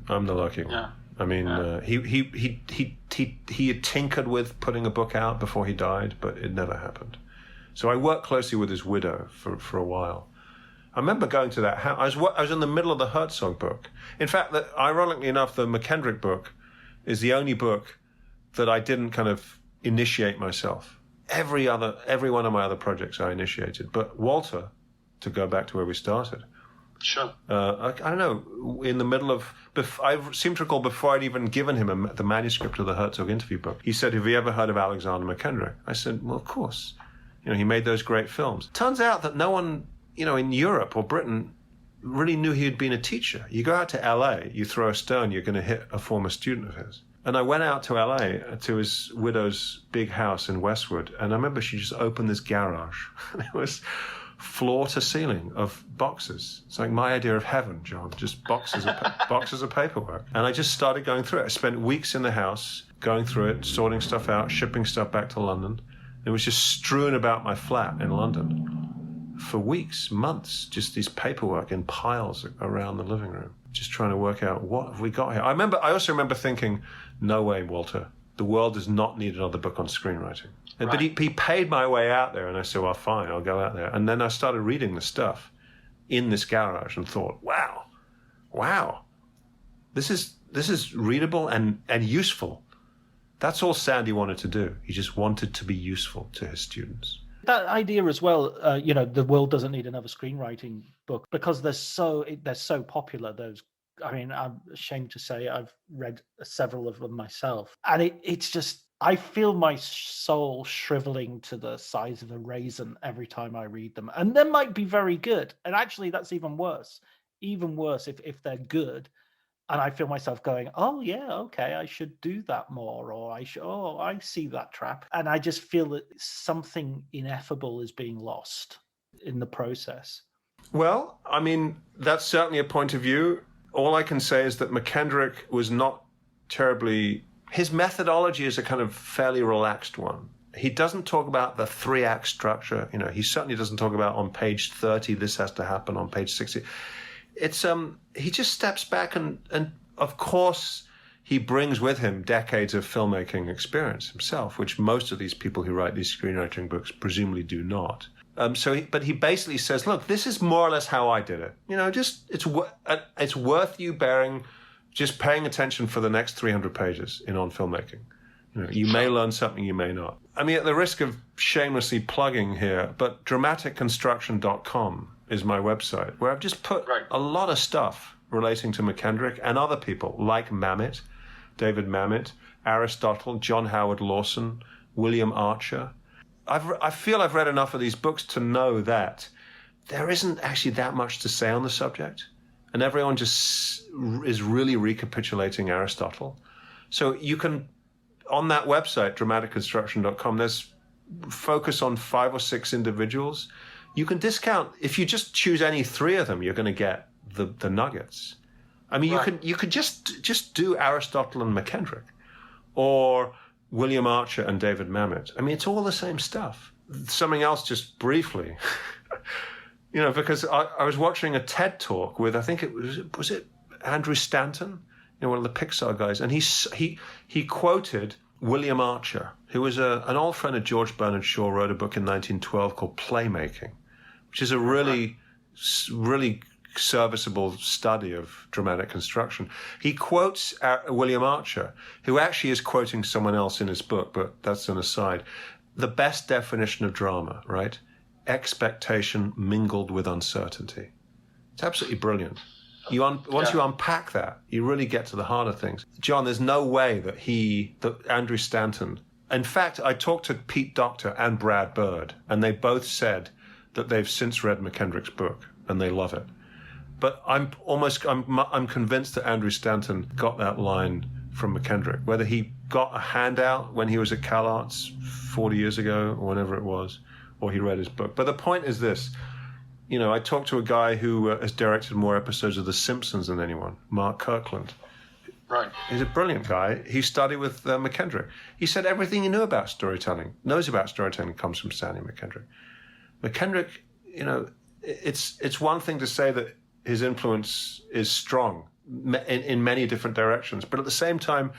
Yeah. I mean, he had tinkered with putting a book out before he died, but it never happened. So I worked closely with his widow for a while. I remember going to that house. I was in the middle of the Herzog book. In fact, ironically enough, the MacKendrick book is the only book that I didn't kind of initiate myself. Every one of my other projects I initiated. But Walter, to go back to where we started, sure. I don't know, in the middle of, I seem to recall before I'd even given him the manuscript of the Herzog interview book, he said, have you ever heard of Alexander MacKendrick? I said, well, of course. He made those great films. Turns out that no one, in Europe or Britain really knew he had been a teacher. You go out to LA, you throw a stone, you're going to hit a former student of his. And I went out to LA to his widow's big house in Westwood, and I remember she just opened this garage. And it was floor to ceiling of boxes. It's like my idea of heaven, John, just boxes of paperwork. And I just started going through it. I spent weeks in the house going through it, sorting stuff out, shipping stuff back to London. It was just strewn about my flat in London for weeks, months, just these paperwork in piles around the living room, just trying to work out what have we got here. I also remember thinking, no way, Walter, the world does not need another book on screenwriting. Right. But he paid my way out there, and I said, well, fine, I'll go out there. And then I started reading the stuff in this garage and thought, wow, this is readable and useful. That's all Sandy wanted to do. He just wanted to be useful to his students. That idea as well, the world doesn't need another screenwriting book because they're so popular. I'm ashamed to say I've read several of them myself. And it's just, I feel my soul shriveling to the size of a raisin every time I read them. And they might be very good. And actually, that's even worse if they're good. And I feel myself going, oh, yeah, okay, I should do that more. Or I see that trap. And I just feel that something ineffable is being lost in the process. Well, I mean, that's certainly a point of view. All I can say is that MacKendrick was not terribly... His methodology is a kind of fairly relaxed one. He doesn't talk about the 3-act structure. He certainly doesn't talk about on page 30, this has to happen on page 60. It's he just steps back and of course he brings with him decades of filmmaking experience himself, which most of these people who write these screenwriting books presumably do not. But he basically says, look, this is more or less how I did it. It's worth you paying attention for the next 300 pages on filmmaking. You may learn something, you may not. I mean, at the risk of shamelessly plugging here, but dramaticconstruction.com is my website, where I've just put a lot of stuff relating to MacKendrick and other people like Mamet, David Mamet, Aristotle, John Howard Lawson, William Archer. I feel I've read enough of these books to know that there isn't actually that much to say on the subject, and everyone just is really recapitulating Aristotle. So you can, on that website, dramaticconstruction.com, there's focus on 5 or 6 individuals. You can discount, if you just choose any 3 of them, you're going to get the nuggets. I mean, you could just do Aristotle and MacKendrick, or William Archer and David Mamet. I mean, it's all the same stuff. Something else, just briefly, because I was watching a TED talk with, I think was it Andrew Stanton, one of the Pixar guys, and he quoted William Archer, who was an old friend of George Bernard Shaw, wrote a book in 1912 called Playmaking, which is a really, really serviceable study of dramatic construction. He quotes William Archer, who actually is quoting someone else in his book, but that's an aside. The best definition of drama, right? Expectation mingled with uncertainty. It's absolutely brilliant. Once you unpack that, you really get to the heart of things. John, there's no way that Andrew Stanton... In fact, I talked to Pete Docter and Brad Bird, and they both said that they've since read MacKendrick's book, and they love it. But I'm convinced that Andrew Stanton got that line from MacKendrick, whether he got a handout when he was at CalArts 40 years ago, or whenever it was, or he read his book. But the point is this... I talked to a guy who has directed more episodes of The Simpsons than anyone, Mark Kirkland. Right. He's a brilliant guy. He studied with MacKendrick. He said everything he knows about storytelling comes from Sandy MacKendrick. MacKendrick, it's one thing to say that his influence is strong in many different directions. But at the same time,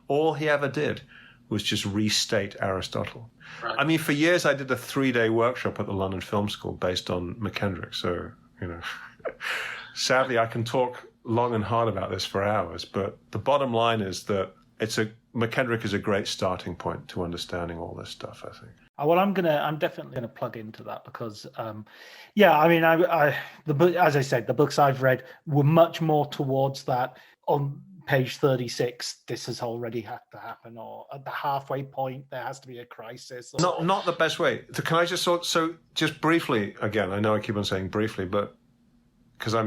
all he ever did was just restate Aristotle. Right. I mean, for years I did a 3-day workshop at the London Film School based on MacKendrick. So, sadly I can talk long and hard about this for hours, but the bottom line is that MacKendrick is a great starting point to understanding all this stuff, I think. Well, I'm definitely gonna plug into that because, the book, as I said, the books I've read were much more towards that. On page 36, this has already had to happen, or at the halfway point, there has to be a crisis. Not the best way. Can I just just briefly again? I know I keep on saying briefly, but because I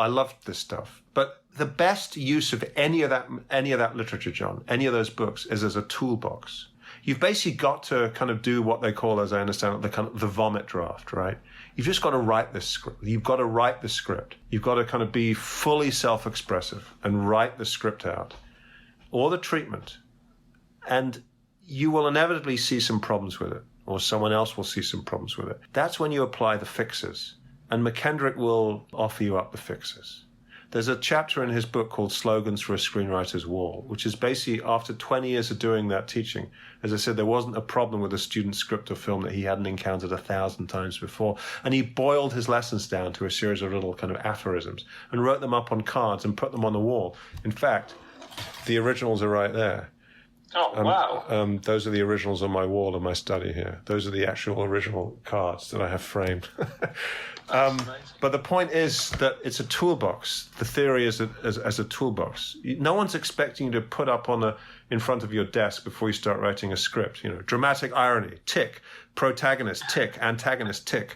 love this stuff. But the best use of any of that literature, John, any of those books, is as a toolbox. You've basically got to kind of do what they call, as I understand it, the vomit draft, right? You've just got to write this script. You've got to write the script. You've got to kind of be fully self-expressive and write the script out, or the treatment. And you will inevitably see some problems with it, or someone else will see some problems with it. That's when you apply the fixes. And MacKendrick will offer you up the fixes. There's a chapter in his book called Slogans for a Screenwriter's Wall, which is basically after 20 years of doing that teaching. As I said, there wasn't a problem with a student's script or film that he hadn't encountered 1,000 times before. And he boiled his lessons down to a series of little kind of aphorisms and wrote them up on cards and put them on the wall. In fact, the originals are right there. Oh, wow. Those are the originals on my wall in my study here. Those are the actual original cards that I have framed. But the point is that it's a toolbox. The theory is as a toolbox. No one's expecting you to put up in front of your desk before you start writing a script. Dramatic irony, tick. Protagonist, tick. Antagonist, tick.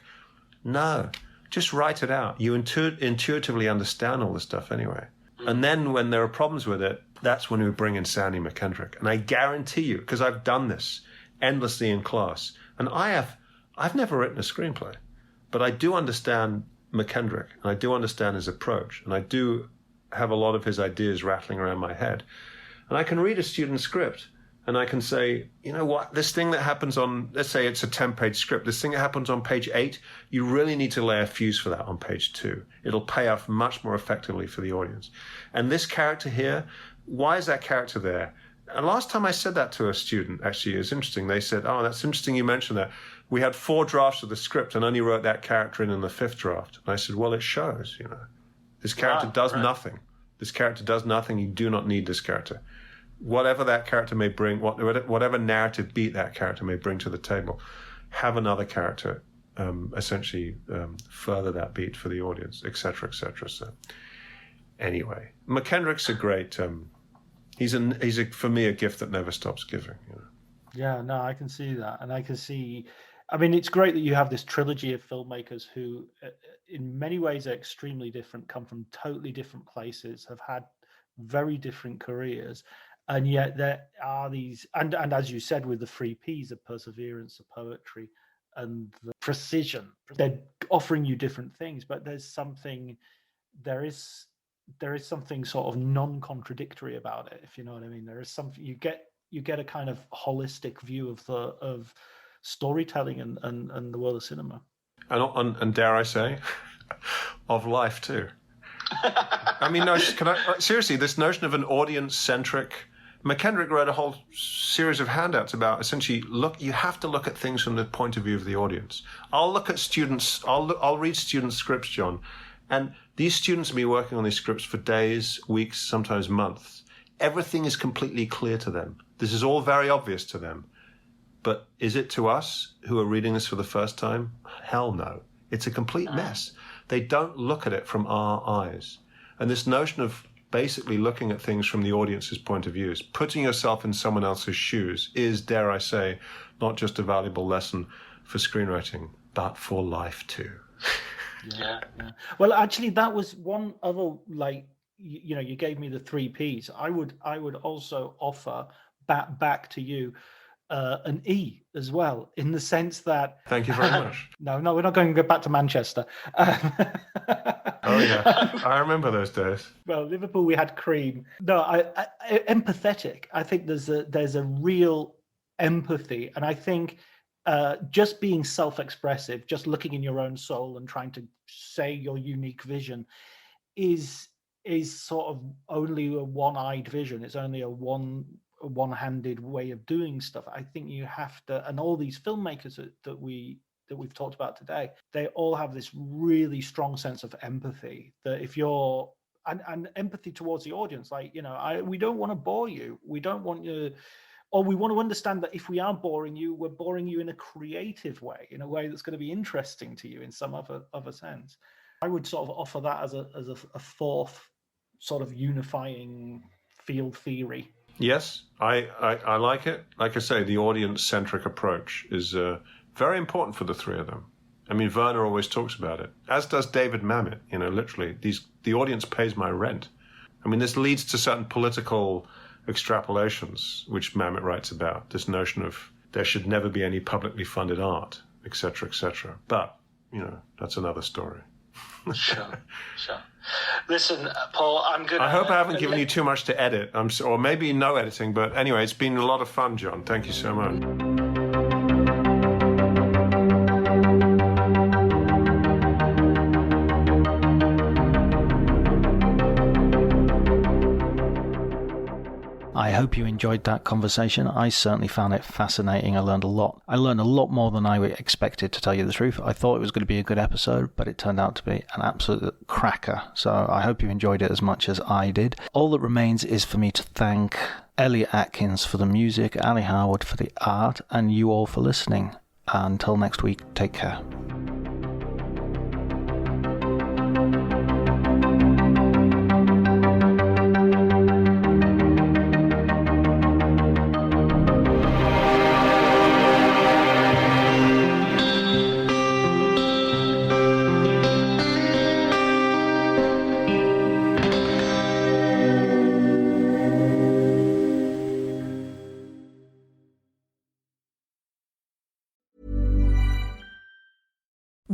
No, just write it out. You intuitively understand all this stuff anyway. And then when there are problems with it, that's when we bring in Sandy MacKendrick. And I guarantee you, because I've done this endlessly in class, and I've never written a screenplay, but I do understand MacKendrick, and I do understand his approach, and I do have a lot of his ideas rattling around my head. And I can read a student's script, and I can say, you know what, this thing that happens on, let's say it's a 10-page script, this thing that happens on page 8, you really need to lay a fuse for that on page 2. It'll pay off much more effectively for the audience. And this character here, why is that character there? And last time I said that to a student, actually, it's interesting. They said, oh, that's interesting you mentioned that. We had 4 drafts of the script and only wrote that character in the 5th draft. And I said, well, it shows, This character does nothing. This character does nothing. You do not need this character. Whatever that character may bring, whatever narrative beat that character may bring to the table, have another character essentially further that beat for the audience, et cetera, et cetera. So anyway, MacKendrick's a great... He's for me a gift that never stops giving. Yeah, no, I can see that, and I can see. I mean, it's great that you have this trilogy of filmmakers who, in many ways, are extremely different, come from totally different places, have had very different careers, and yet there are these. And as you said, with the 3 Ps of perseverance, of poetry, and the precision, they're offering you different things, but there is something sort of non-contradictory about it, if you know what I mean. There is something you get a kind of holistic view of storytelling and the world of cinema, and dare I say, of life too. I mean, no, seriously, this notion of an audience-centric. MacKendrick wrote a whole series of handouts about essentially you have to look at things from the point of view of the audience. I'll look at students. I'll read students' scripts, John. And these students will be working on these scripts for days, weeks, sometimes months. Everything is completely clear to them. This is all very obvious to them. But is it to us who are reading this for the first time? Hell no. It's a complete mess. They don't look at it from our eyes. And this notion of basically looking at things from the audience's point of view, putting yourself in someone else's shoes is, dare I say, not just a valuable lesson for screenwriting, but for life too. Yeah. Well, actually, that was one other, you gave me the 3 Ps. I would also offer back to you an E as well, in the sense that... Thank you very much. No, we're not going to go back to Manchester. Oh, yeah. I remember those days. Well, Liverpool, we had cream. No, I empathetic. I think there's a real empathy, and I think... just being self-expressive, just looking in your own soul and trying to say your unique vision is is sort of only a one-eyed vision. It's only a one-handed way of doing stuff. I think you have to, and all these filmmakers that we've talked about today, they all have this really strong sense of empathy. That if you're and empathy towards the audience, like, you know, we don't want to bore you. We don't want you. Or we want to understand that if we are boring you, we're boring you in a creative way, in a way that's going to be interesting to you in some other sense. I would sort of offer that as a fourth sort of unifying field theory. Yes, I like it. Like I say, the audience-centric approach is very important for the three of them. I mean, Werner always talks about it, as does David Mamet. You know, literally, the audience pays my rent. I mean, this leads to certain political extrapolations, which Mamet writes about, this notion of there should never be any publicly funded art, etc., etc. But, you know, that's another story. Sure. Listen, Paul, I hope I haven't given you too much to edit, or maybe no editing, but anyway, it's been a lot of fun, John. Thank you so much. I hope you enjoyed that conversation. I certainly found it fascinating. I learned a lot. I learned a lot more than I expected, to tell you the truth. I thought it was going to be a good episode, but it turned out to be an absolute cracker. So I hope you enjoyed it as much as I did. All that remains is for me to thank Elliot Atkins for the music, Ali Howard for the art, and you all for listening. Until next week, take care.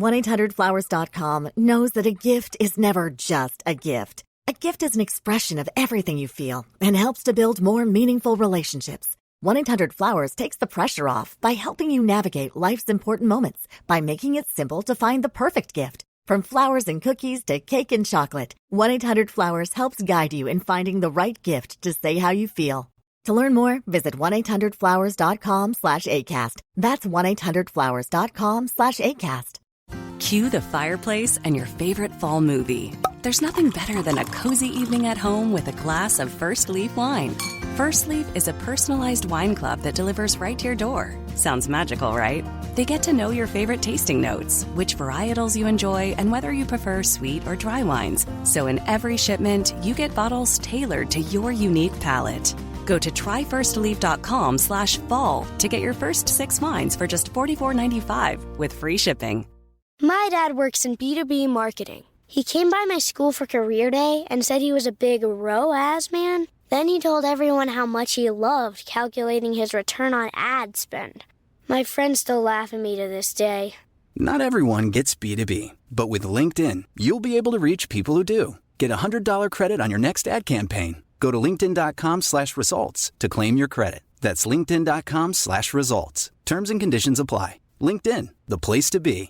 $1-800-Flowers.com knows that a gift is never just a gift. A gift is an expression of everything you feel and helps to build more meaningful relationships. 1-800-Flowers takes the pressure off by helping you navigate life's important moments by making it simple to find the perfect gift. From flowers and cookies to cake and chocolate, 1-800-Flowers helps guide you in finding the right gift to say how you feel. To learn more, visit 1-800-Flowers.com/ACAST. That's 1-800-Flowers.com/ACAST. Cue the fireplace and your favorite fall movie. There's nothing better than a cozy evening at home with a glass of First Leaf wine. First Leaf is a personalized wine club that delivers right to your door. Sounds magical, right? They get to know your favorite tasting notes, which varietals you enjoy, and whether you prefer sweet or dry wines. So in every shipment, you get bottles tailored to your unique palate. Go to tryfirstleaf.com/fall to get your first 6 wines for just $44.95 with free shipping. My dad works in B2B marketing. He came by my school for career day and said he was a big ROAS man. Then he told everyone how much he loved calculating his return on ad spend. My friends still laugh at me to this day. Not everyone gets B2B, but with LinkedIn, you'll be able to reach people who do. Get a $100 credit on your next ad campaign. Go to linkedin.com/results to claim your credit. That's linkedin.com/results. Terms and conditions apply. LinkedIn, the place to be.